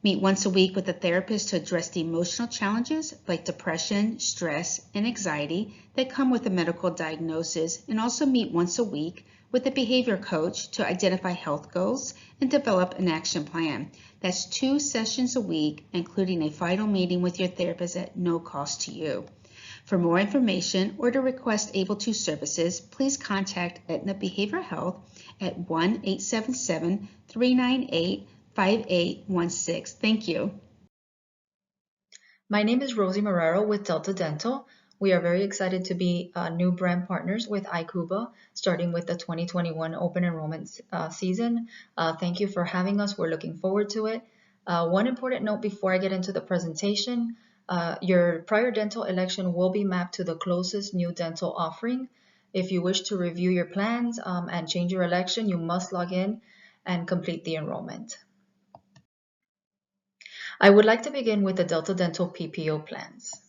Meet once a week with a therapist to address the emotional challenges like depression, stress, and anxiety that come with a medical diagnosis, and also meet once a week with a behavior coach to identify health goals and develop an action plan. That's 2 sessions a week, including a final meeting with your therapist at no cost to you. For more information or to request Able2 services, please contact Aetna Behavioral Health at 1-877-398-5816. Thank you. My name is Rosie Marrero with Delta Dental. We are very excited to be new brand partners with ICUBA, starting with the 2021 open enrollment season. Thank you for having us. We're looking forward to it. One important note before I get into the presentation, your prior dental election will be mapped to the closest new dental offering. If you wish to review your plans and change your election, you must log in and complete the enrollment. I would like to begin with the Delta Dental PPO plans.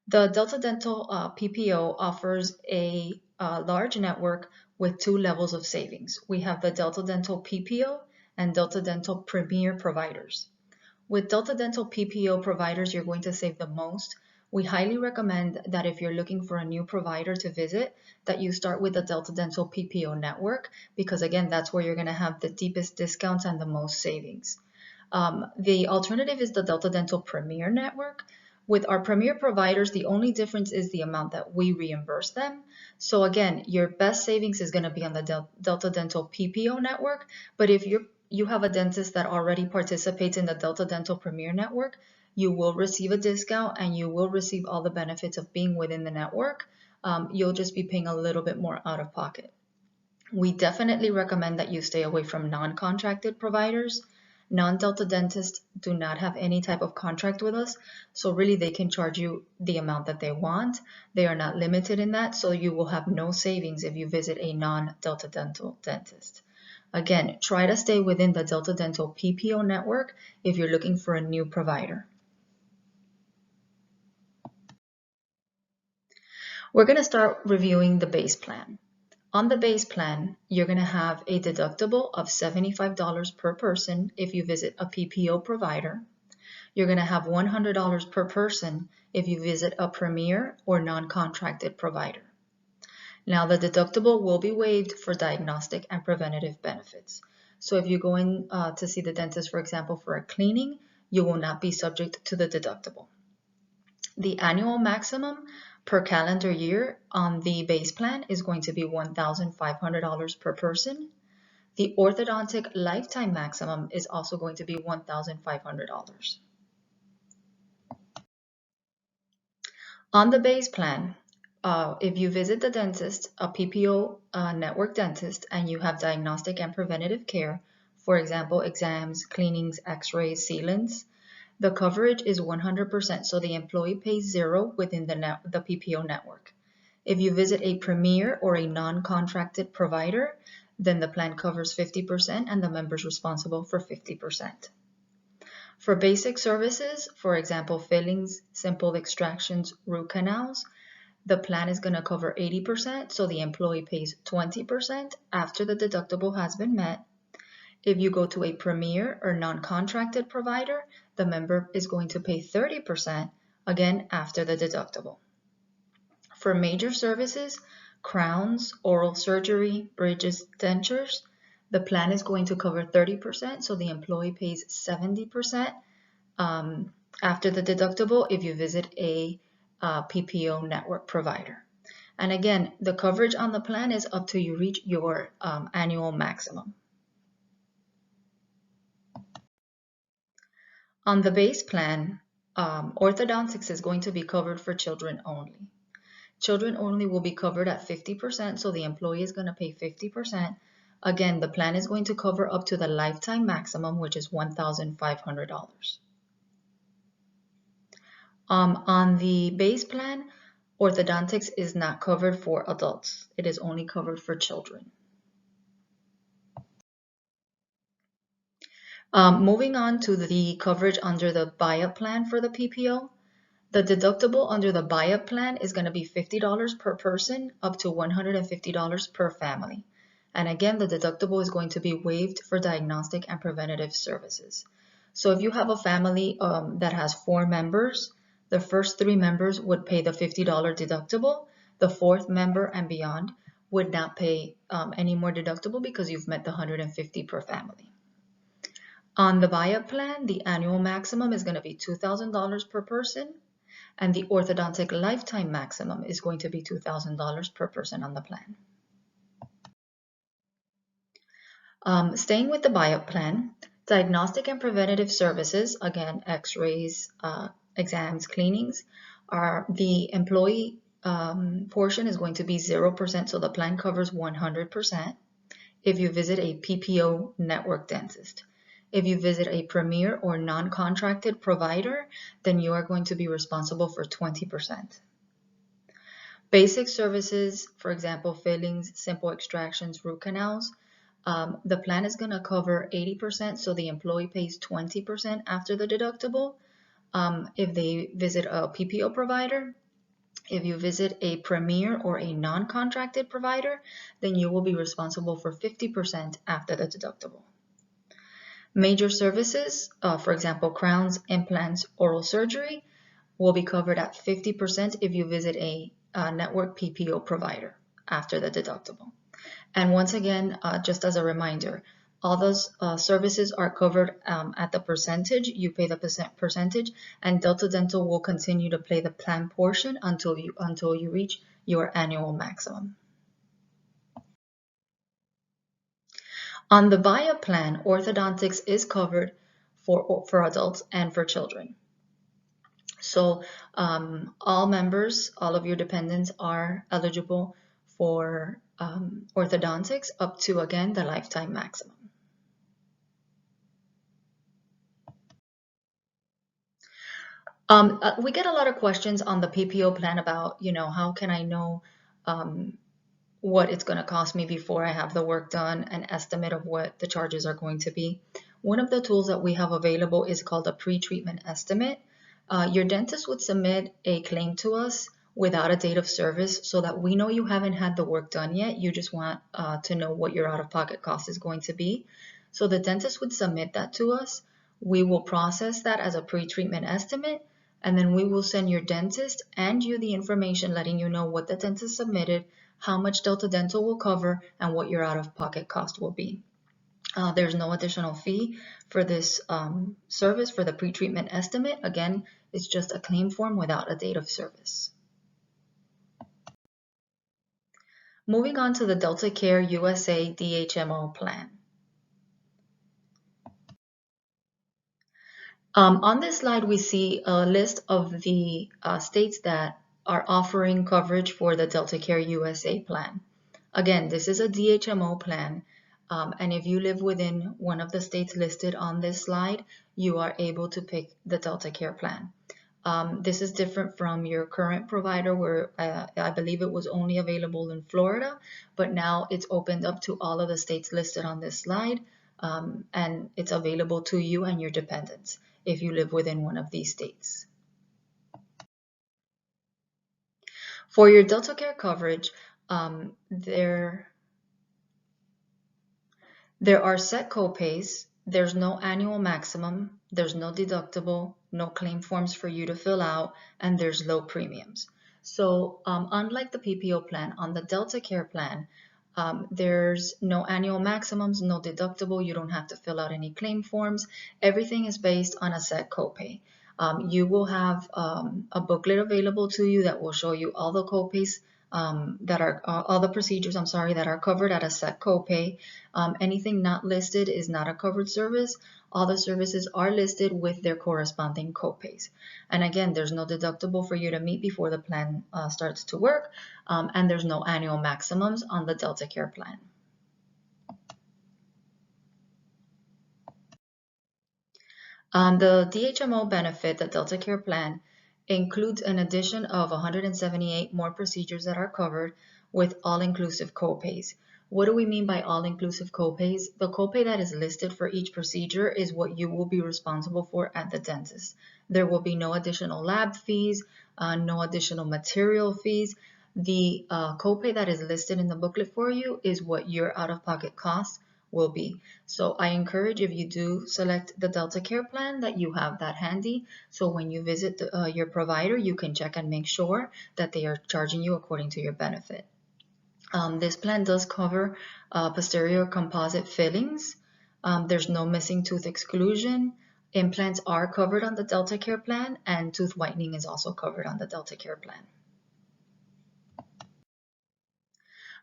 The Delta Dental PPO offers a large network with 2 levels of savings. We have the Delta Dental PPO and Delta Dental Premier providers. With Delta Dental PPO providers, you're going to save the most. We highly recommend that if you're looking for a new provider to visit, that you start with the Delta Dental PPO network, because again, that's where you're going to have the deepest discounts and the most savings. The alternative is the Delta Dental Premier network. With our Premier providers, the only difference is the amount that we reimburse them. So again, your best savings is going to be on the Delta Dental PPO network. But if you have a dentist that already participates in the Delta Dental Premier network, you will receive a discount and you will receive all the benefits of being within the network. You'll just be paying a little bit more out of pocket. We definitely recommend that you stay away from non-contracted providers. Non-Delta dentists do not have any type of contract with us, so really they can charge you the amount that they want. They are not limited in that, so you will have no savings if you visit a non-Delta Dental dentist. Again, try to stay within the Delta Dental PPO network if you're looking for a new provider. We're going to start reviewing the base plan. On the base plan, you're going to have a deductible of $75 per person if you visit a PPO provider. You're going to have $100 per person if you visit a premier or non-contracted provider. Now, the deductible will be waived for diagnostic and preventative benefits. So if you're going to see the dentist, for example, for a cleaning, you will not be subject to the deductible. The annual maximum per calendar year on the base plan is going to be $1,500 per person. The orthodontic lifetime maximum is also going to be $1,500. On the base plan, if you visit the dentist, a PPO network dentist, and you have diagnostic and preventative care, for example, exams, cleanings, x-rays, sealants, the coverage is 100%, so the employee pays zero within the PPO network. If you visit a premier or a non-contracted provider, then the plan covers 50% and the member is responsible for 50%. For basic services, for example, fillings, simple extractions, root canals, the plan is going to cover 80%, so the employee pays 20% after the deductible has been met. If you go to a premier or non-contracted provider, the member is going to pay 30%, again after the deductible. For major services, crowns, oral surgery, bridges, dentures, the plan is going to cover 30%, so the employee pays 70% after the deductible if you visit a PPO network provider. And again, the coverage on the plan is up to you reach your annual maximum. On the base plan, orthodontics is going to be covered for children only. Children only will be covered at 50%, so the employee is going to pay 50%. Again, the plan is going to cover up to the lifetime maximum, which is $1,500. On the base plan, orthodontics is not covered for adults. It is only covered for children. Moving on to the coverage under the buy-up plan for the PPO, the deductible under the buy-up plan is going to be $50 per person up to $150 per family. And again, the deductible is going to be waived for diagnostic and preventative services. So if you have a family that has 4 members, the first 3 members would pay the $50 deductible. The 4th member and beyond would not pay any more deductible because you've met the $150 per family. On the buy-up plan, the annual maximum is going to be $2,000 per person, and the orthodontic lifetime maximum is going to be $2,000 per person on the plan. Staying with the buy-up plan, diagnostic and preventative services, again, x-rays, exams, cleanings, the employee portion is going to be 0%, so the plan covers 100% if you visit a PPO network dentist. If you visit a premier or non-contracted provider, then you are going to be responsible for 20%. Basic services, for example, fillings, simple extractions, root canals, the plan is going to cover 80%, so the employee pays 20% after the deductible. If they visit a PPO provider, if you visit a premier or a non-contracted provider, then you will be responsible for 50% after the deductible. Major services, for example, crowns, implants, oral surgery, will be covered at 50% if you visit a network PPO provider after the deductible. And once again, just as a reminder, all those services are covered at the percentage. You pay the percentage, and Delta Dental will continue to pay the plan portion until you reach your annual maximum. On the buy-up plan, orthodontics is covered for adults and for children. So all members, all of your dependents are eligible for orthodontics up to, again, the lifetime maximum. We get a lot of questions on the PPO plan about, how can I know what it's going to cost me before I have the work done, an estimate of what the charges are going to be. One of the tools that we have available is called a pre-treatment estimate. Your dentist would submit a claim to us without a date of service so that we know you haven't had the work done yet. You just want to know what your out-of-pocket cost is going to be. So the dentist would submit that to us. We will process that as a pre-treatment estimate, and then we will send your dentist and you the information letting you know what the dentist submitted, how much Delta Dental will cover, and what your out-of-pocket cost will be. There's no additional fee for this service for the pre-treatment estimate. Again, it's just a claim form without a date of service. Moving on to the Delta Care USA DHMO plan. On this slide, we see a list of the states that are offering coverage for the Delta Care USA plan. Again, this is a DHMO plan, and if you live within one of the states listed on this slide, you are able to pick the Delta Care plan. This is different from your current provider where I believe it was only available in Florida, but now it's opened up to all of the states listed on this slide, and it's available to you and your dependents if you live within one of these states. For your Delta Care coverage, there are set copays. There's no annual maximum, there's no deductible, no claim forms for you to fill out, and there's low premiums. So unlike the PPO plan, on the Delta Care plan, there's no annual maximums, no deductible, you don't have to fill out any claim forms. Everything is based on a set copay. You will have a booklet available to you that will show you all the copays all the procedures, that are covered at a set copay. Anything not listed is not a covered service. All the services are listed with their corresponding copays. And again, there's no deductible for you to meet before the plan starts to work, and there's no annual maximums on the Delta Care plan. The DHMO benefit, the Delta Care plan, includes an addition of 178 more procedures that are covered with all-inclusive copays. What do we mean by all-inclusive copays? The copay that is listed for each procedure is what you will be responsible for at the dentist. There will be no additional lab fees, no additional material fees. The copay that is listed in the booklet for you is what your out-of-pocket costs will be. So I encourage, if you do select the Delta Care plan, that you have that handy. So when you visit your provider, you can check and make sure that they are charging you according to your benefit. This plan does cover posterior composite fillings. There's no missing tooth exclusion. Implants are covered on the Delta Care plan, and tooth whitening is also covered on the Delta Care plan.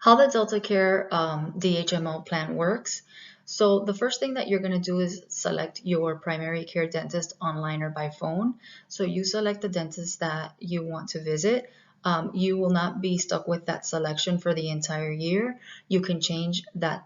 How the Delta Care DHMO plan works. So the first thing that you're going to do is select your primary care dentist online or by phone. So you select the dentist that you want to visit. You will not be stuck with that selection for the entire year. You can change that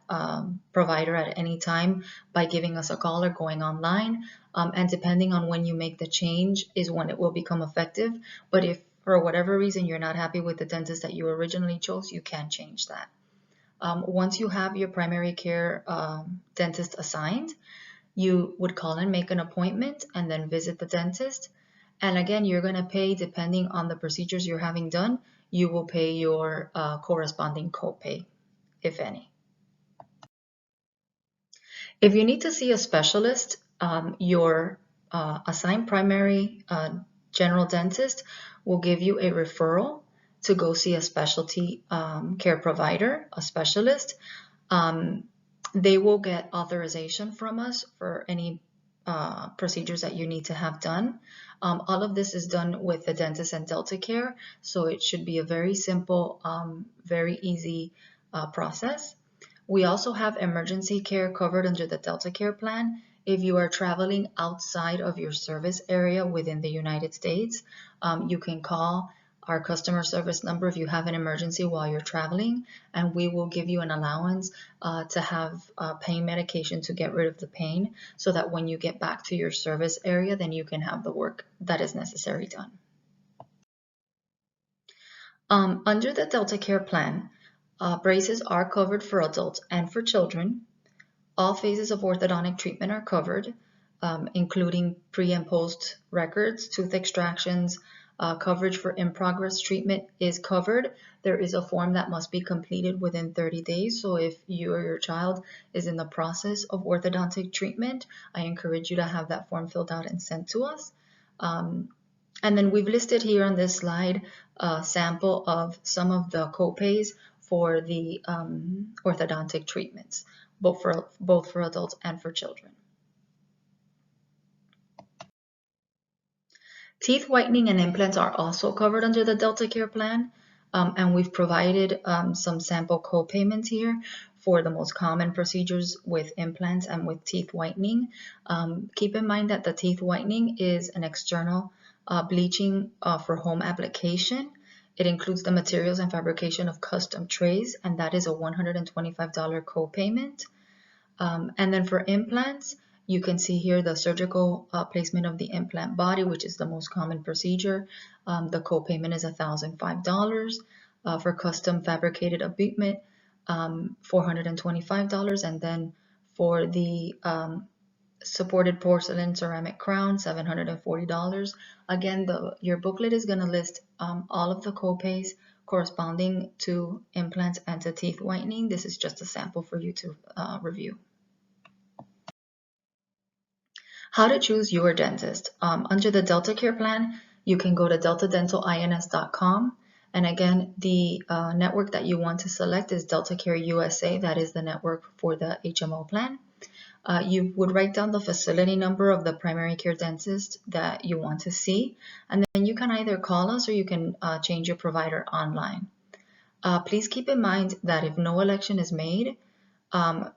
provider at any time by giving us a call or going online. And depending on when you make the change is when it will become effective. But if for whatever reason you're not happy with the dentist that you originally chose, you can change that. Once you have your primary care dentist assigned, you would call and make an appointment and then visit the dentist. And again, you're going to pay, depending on the procedures you're having done, you will pay your corresponding copay, if any. If you need to see a specialist, your assigned primary general dentist will give you a referral to go see a specialty care provider, a specialist. They will get authorization from us for any procedures that you need to have done. All of this is done with the dentist and Delta Care, so it should be a very simple, very easy process. We also have emergency care covered under the Delta Care plan. If you are traveling outside of your service area within the United States, you can call our customer service number if you have an emergency while you're traveling, and we will give you an allowance to have pain medication to get rid of the pain, so that when you get back to your service area, then you can have the work that is necessary done. Under the Delta Care plan, braces are covered for adults and for children. All phases of orthodontic treatment are covered, including pre and post records, tooth extractions, Coverage for in-progress treatment is covered. There is a form that must be completed within 30 days. So if you or your child is in the process of orthodontic treatment, I encourage you to have that form filled out and sent to us. And then we've listed here on this slide a sample of some of the copays for the orthodontic treatments, both for adults and for children. Teeth whitening and implants are also covered under the Delta Care plan, and we've provided some sample co-payments here for the most common procedures with implants and with teeth whitening. Keep in mind that the teeth whitening is an external bleaching for home application. It includes the materials and fabrication of custom trays, and that is a $125 co-payment. And then for implants, you can see here the surgical placement of the implant body, which is the most common procedure. The co-payment is $1,005. For custom fabricated abutment, $425. And then for the supported porcelain ceramic crown, $740. Again, your booklet is going to list all of the copays corresponding to implants and to teeth whitening. This is just a sample for you to review. How to choose your dentist. Under the Delta Care plan, you can go to deltadentalins.com. And again, the network that you want to select is Delta Care USA. That is the network for the HMO plan. You would write down the facility number of the primary care dentist that you want to see. And then you can either call us or you can change your provider online. Please keep in mind that if no election is made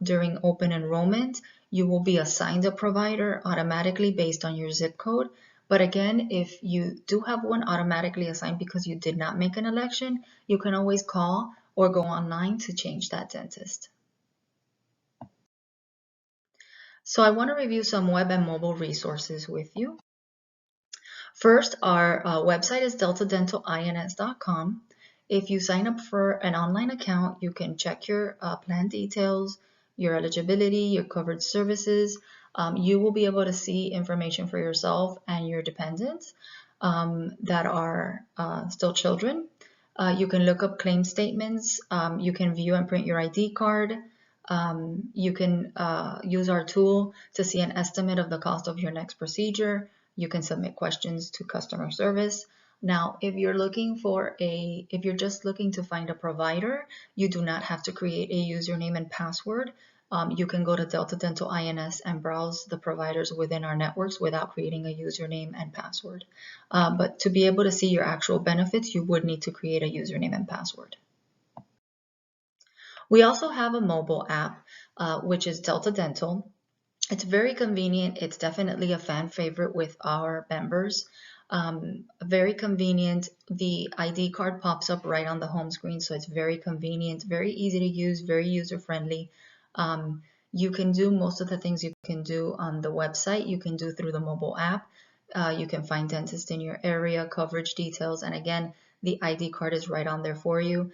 during open enrollment, you will be assigned a provider automatically based on your zip code. But again, if you do have one automatically assigned because you did not make an election, you can always call or go online to change that dentist. So I want to review some web and mobile resources with you. First, our website is deltadentalins.com. If you sign up for an online account, you can check your plan details, your eligibility, your covered services. You will be able to see information for yourself and your dependents that are still children. You can look up claim statements. You can view and print your ID card. You can use our tool to see an estimate of the cost of your next procedure. You can submit questions to customer service. Now, if you're just looking to find a provider, you do not have to create a username and password. You can go to Delta Dental INS and browse the providers within our networks without creating a username and password. But to be able to see your actual benefits, you would need to create a username and password. We also have a mobile app, which is Delta Dental. It's very convenient. It's definitely a fan favorite with our members. Very convenient. The ID card pops up right on the home screen, so it's very convenient, very easy to use, very user-friendly. You can do most of the things you can do on the website, you can do through the mobile app. You can find dentists in your area, coverage details, and again, the ID card is right on there for you.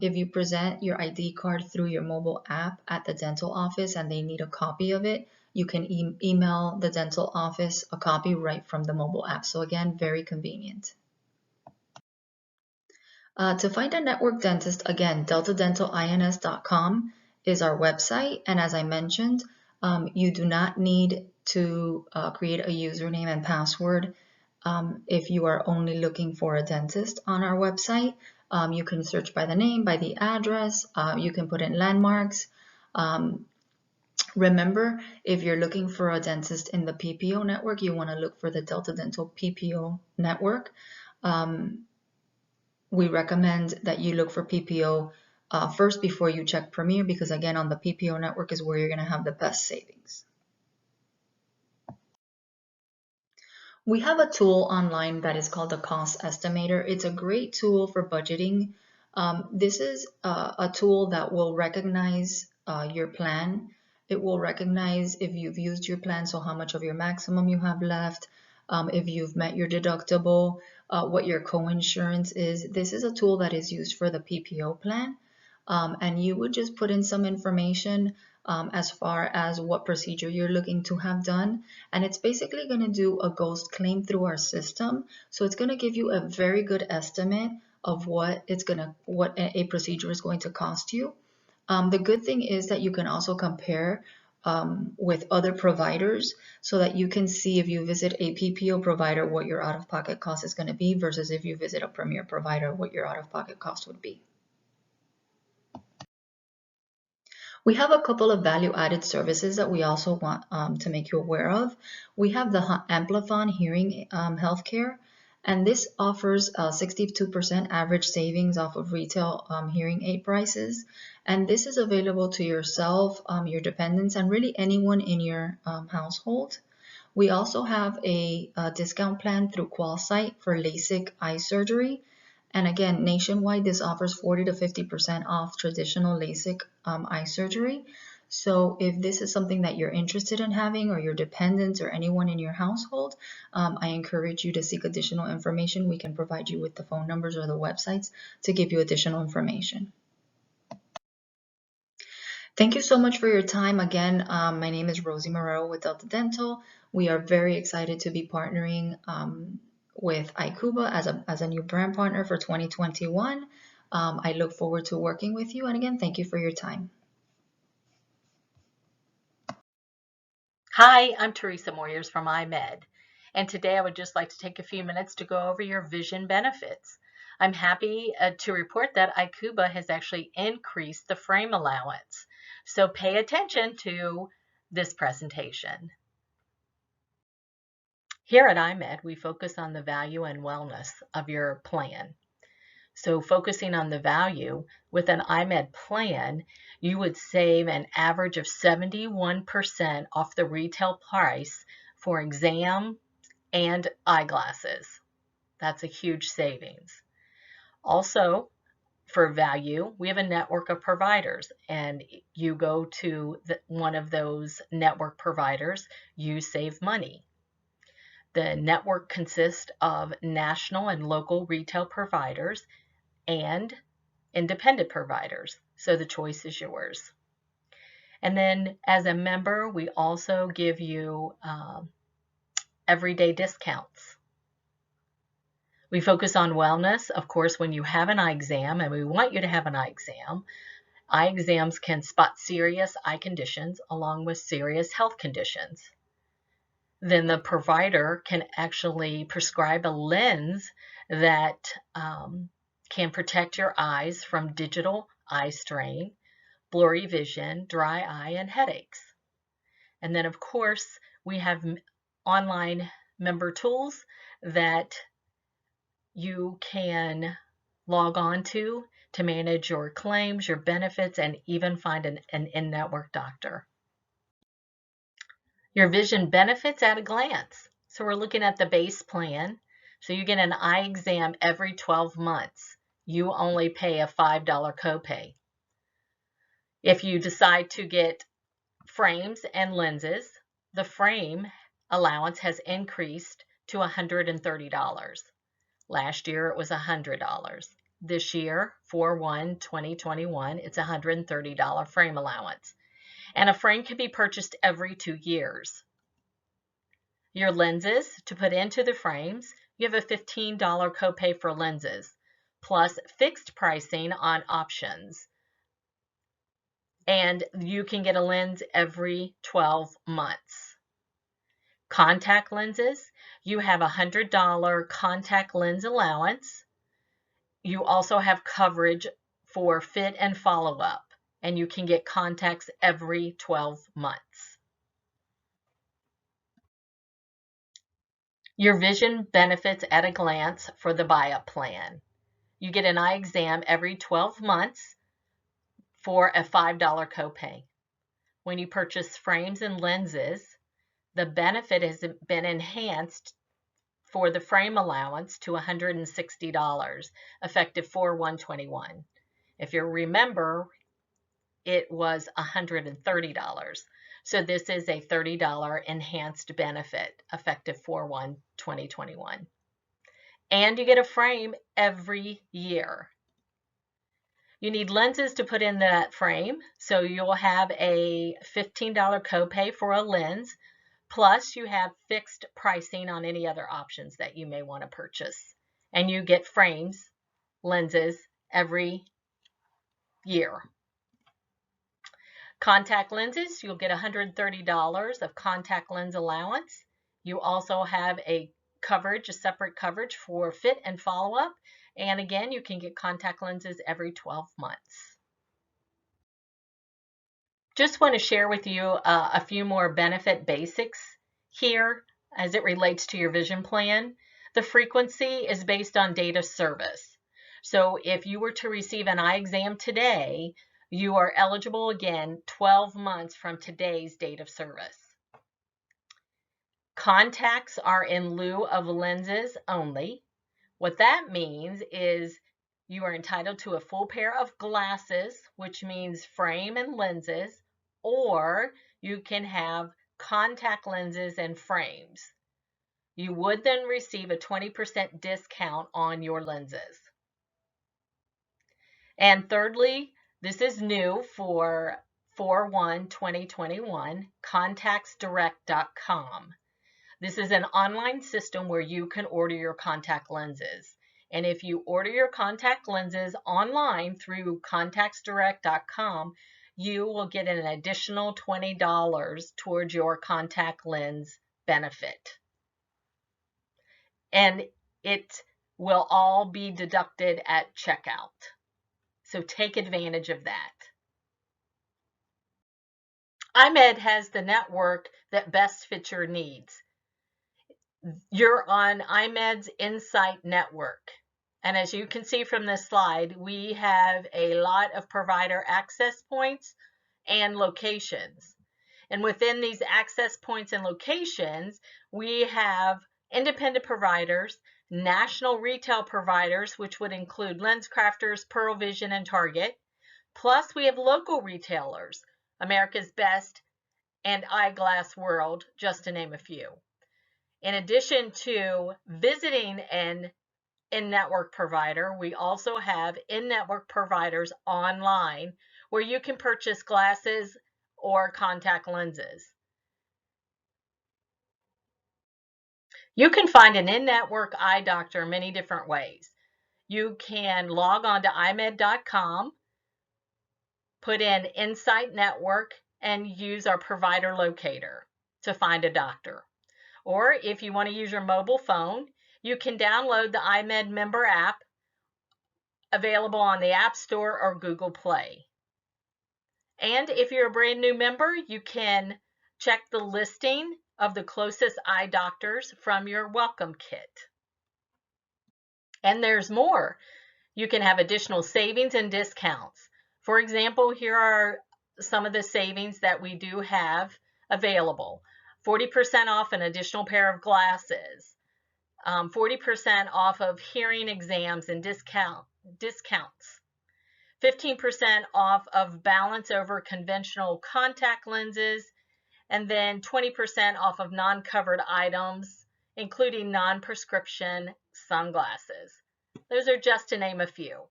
If you present your ID card through your mobile app at the dental office and they need a copy of it, you can email the dental office a copy right from the mobile app. So again, very convenient. To find a network dentist, again, deltadentalins.com is our website. And as I mentioned, you do not need to create a username and password if you are only looking for a dentist on our website. You can search by the name, by the address. You can put in landmarks. Remember, if you're looking for a dentist in the PPO network, you want to look for the Delta Dental PPO network. We recommend that you look for PPO first before you check Premier, because again, on the PPO network is where you're going to have the best savings. We have a tool online that is called the Cost Estimator. It's a great tool for budgeting. This is a tool that will recognize your plan. It will recognize if you've used your plan, so how much of your maximum you have left, if you've met your deductible, what your co-insurance is. This is a tool that is used for the PPO plan. And you would just put in some information as far as what procedure you're looking to have done. And it's basically going to do a ghost claim through our system. So it's going to give you a very good estimate of what a procedure is going to cost you. The good thing is that you can also compare with other providers so that you can see if you visit a PPO provider what your out-of-pocket cost is going to be versus if you visit a premier provider what your out-of-pocket cost would be. We have a couple of value-added services that we also want to make you aware of. We have the Amplifon Hearing Healthcare, and this offers 62% average savings off of retail hearing aid prices. And this is available to yourself, your dependents, and really anyone in your household. We also have a discount plan through QualSight for LASIK eye surgery. And again, nationwide, this offers 40 to 50% off traditional LASIK eye surgery. So if this is something that you're interested in having, or your dependents or anyone in your household, I encourage you to seek additional information. We can provide you with the phone numbers or the websites to give you additional information. Thank you so much for your time. Again, my name is Rosie Moreau with Delta Dental. We are very excited to be partnering with ICUBA as a new brand partner for 2021. I look forward to working with you. And again, thank you for your time. Hi, I'm Teresa Moyers from iMed, and today I would just like to take a few minutes to go over your vision benefits. I'm happy to report that ICUBA has actually increased the frame allowance, so pay attention to this presentation. Here at iMed, we focus on the value and wellness of your plan. So focusing on the value, with an iMed plan, you would save an average of 71% off the retail price for exam and eyeglasses. That's a huge savings. Also, for value, we have a network of providers, and you go to one of those network providers, you save money. The network consists of national and local retail providers and independent providers, so the choice is yours. And then as a member, we also give you everyday discounts. We focus on wellness. Of course, when you have an eye exam, and we want you to have an eye exams can spot serious eye conditions along with serious health conditions. Then the provider can actually prescribe a lens that can protect your eyes from digital eye strain, blurry vision, dry eye, and headaches. And then, of course, we have online member tools that you can log on to manage your claims, your benefits, and even find an in-network doctor. Your vision benefits at a glance. So we're looking at the base plan. So you get an eye exam every 12 months. You only pay a $5 copay. If you decide to get frames and lenses, the frame allowance has increased to $130. Last year it was $100. This year, 4/1/2021, it's $130 frame allowance. And a frame can be purchased every 2 years. Your lenses, to put into the frames, you have a $15 copay for lenses, plus fixed pricing on options. And you can get a lens every 12 months. Contact lenses, you have a $100 contact lens allowance. You also have coverage for fit and follow-up, and you can get contacts every 12 months. Your vision benefits at a glance for the buy-up plan. You get an eye exam every 12 months for a $5 copay. When you purchase frames and lenses, the benefit has been enhanced for the frame allowance to $160, effective 4/1/21. If you remember, it was $130. So this is a $30 enhanced benefit, effective 4/1/2021. And you get a frame every year. You need lenses to put in that frame, so you'll have a $15 copay for a lens, plus you have fixed pricing on any other options that you may want to purchase. And you get frames, lenses, every year. Contact lenses, you'll get $130 of contact lens allowance. You also have a separate coverage for fit and follow-up. And again, you can get contact lenses every 12 months. Just want to share with you a few more benefit basics here as it relates to your vision plan. The frequency is based on date of service. So if you were to receive an eye exam today, you are eligible again 12 months from today's date of service. Contacts are in lieu of lenses only. What that means is you are entitled to a full pair of glasses, which means frame and lenses, or you can have contact lenses and frames. You would then receive a 20% discount on your lenses. And thirdly, this is new for 4/1/2021, contactsdirect.com. This is an online system where you can order your contact lenses. And if you order your contact lenses online through contactsdirect.com, you will get an additional $20 towards your contact lens benefit. And it will all be deducted at checkout. So take advantage of that. iMed has the network that best fits your needs. You're on iMed's Insight Network. And as you can see from this slide, we have a lot of provider access points and locations. And within these access points and locations, we have independent providers, national retail providers, which would include LensCrafters, Pearl Vision, and Target. Plus, we have local retailers, America's Best and Eyeglass World, just to name a few. In addition to visiting an in-network provider, we also have in-network providers online where you can purchase glasses or contact lenses. You can find an in-network eye doctor many different ways. You can log on to imed.com, put in Insight Network, and use our provider locator to find a doctor. Or if you want to use your mobile phone, you can download the iMed member app available on the App Store or Google Play. And if you're a brand new member, you can check the listing of the closest eye doctors from your welcome kit. And there's more. You can have additional savings and discounts. For example, here are some of the savings that we do have available. 40% off an additional pair of glasses, 40% off of hearing exams and discounts, 15% off of balance over conventional contact lenses, and then 20% off of non-covered items, including non-prescription sunglasses. Those are just to name a few.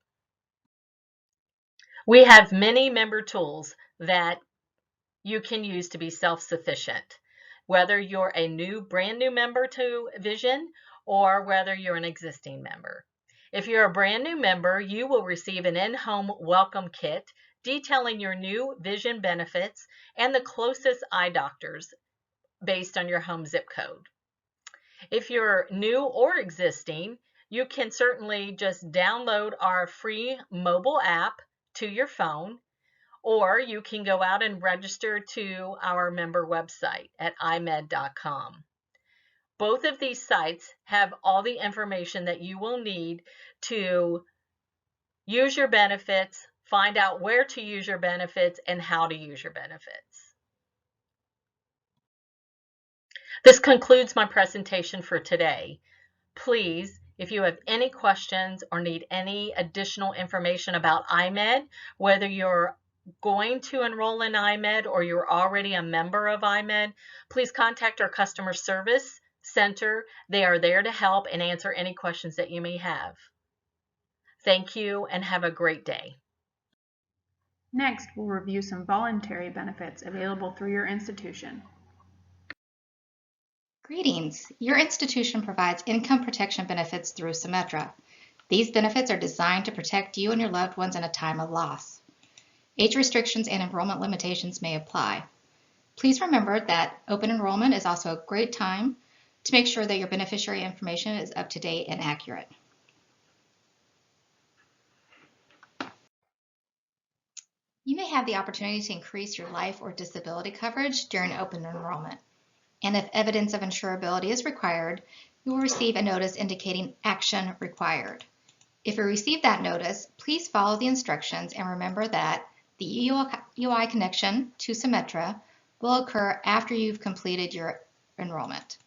We have many member tools that you can use to be self-sufficient, whether you're a brand new member to Vision or whether you're an existing member. If you're a brand new member, you will receive an in-home welcome kit detailing your new Vision benefits and the closest eye doctors based on your home zip code. If you're new or existing, you can certainly just download our free mobile app to your phone, or you can go out and register to our member website at imed.com. Both of these sites have all the information that you will need to use your benefits, find out where to use your benefits, and how to use your benefits. This concludes my presentation for today. Please, if you have any questions or need any additional information about iMed, whether you're going to enroll in iMed or you're already a member of iMed, please contact our customer service center. They are there to help and answer any questions that you may have. Thank you and have a great day. Next, we'll review some voluntary benefits available through your institution. Greetings! Your institution provides income protection benefits through Symetra. These benefits are designed to protect you and your loved ones in a time of loss. Age restrictions and enrollment limitations may apply. Please remember that open enrollment is also a great time to make sure that your beneficiary information is up to date and accurate. You may have the opportunity to increase your life or disability coverage during open enrollment. And if evidence of insurability is required, you will receive a notice indicating action required. If you receive that notice, please follow the instructions and remember that the EOI connection to Symetra will occur after you've completed your enrollment.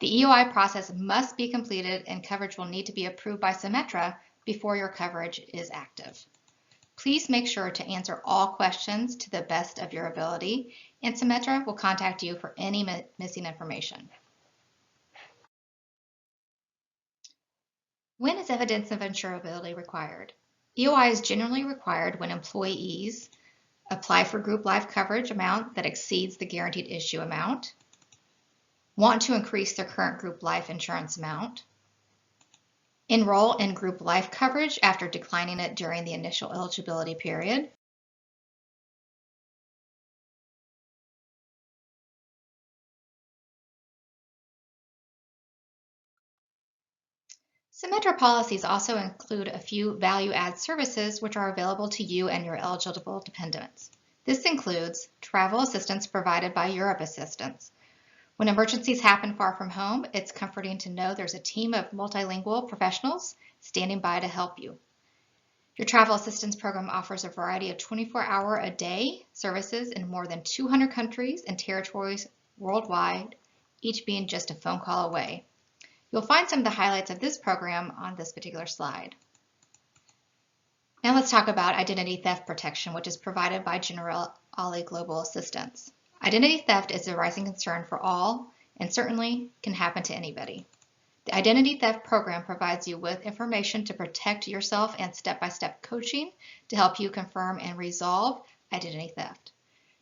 The EOI process must be completed and coverage will need to be approved by Symetra before your coverage is active. Please make sure to answer all questions to the best of your ability, and Symetra will contact you for any missing information. When is evidence of insurability required? EOI is generally required when employees apply for group life coverage amount that exceeds the guaranteed issue amount, want to increase their current group life insurance amount, enroll in group life coverage after declining it during the initial eligibility period, Symetra policies also include a few value-add services which are available to you and your eligible dependents. This includes travel assistance provided by Europe Assistance. When emergencies happen far from home, it's comforting to know there's a team of multilingual professionals standing by to help you. Your travel assistance program offers a variety of 24-hour-a-day services in more than 200 countries and territories worldwide, each being just a phone call away. You'll find some of the highlights of this program on this particular slide. Now let's talk about identity theft protection, which is provided by Generali Global Assistance. Identity theft is a rising concern for all and certainly can happen to anybody. The Identity Theft Program provides you with information to protect yourself and step-by-step coaching to help you confirm and resolve identity theft.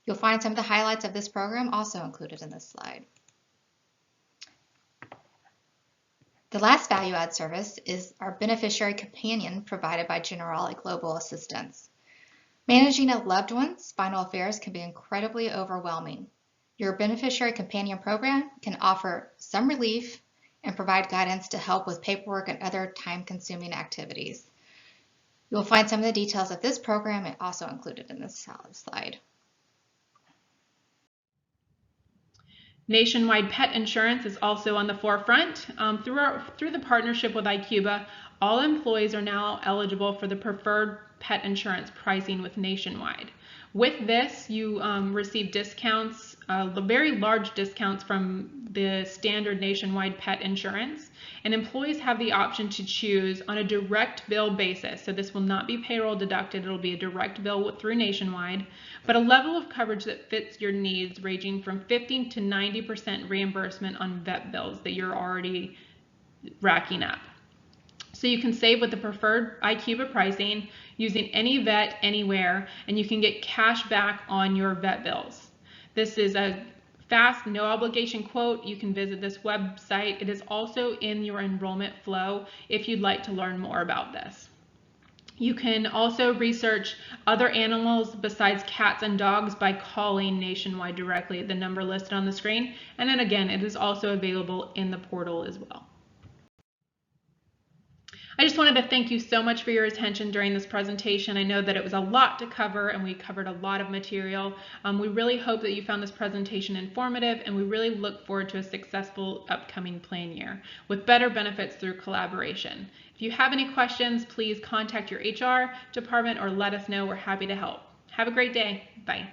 You'll find some of the highlights of this program also included in this slide. The last value-add service is our beneficiary companion provided by Generali Global Assistance. Managing a loved one's spinal affairs can be incredibly overwhelming. Your beneficiary companion program can offer some relief and provide guidance to help with paperwork and other time-consuming activities. You'll find some of the details of this program also included in this slide. Nationwide pet insurance is also on the forefront. Through the partnership with ICUBA, all employees are now eligible for the preferred pet insurance pricing with Nationwide. With this, you receive discounts, very large discounts from the standard Nationwide pet insurance, and employees have the option to choose on a direct bill basis. So this will not be payroll deducted, it'll be a direct bill through Nationwide, but a level of coverage that fits your needs ranging from 50 to 90% reimbursement on vet bills that you're already racking up. So you can save with the preferred ICUBA pricing using any vet anywhere, and you can get cash back on your vet bills. This is a fast, no obligation quote. You can visit this website. It is also in your enrollment flow if you'd like to learn more about this. You can also research other animals besides cats and dogs by calling Nationwide directly at the number listed on the screen. And then again, it is also available in the portal as well. I just wanted to thank you so much for your attention during this presentation. I know that it was a lot to cover and we covered a lot of material. We really hope that you found this presentation informative, and we really look forward to a successful upcoming plan year with better benefits through collaboration. If you have any questions, please contact your HR department or let us know. We're happy to help. Have a great day. Bye.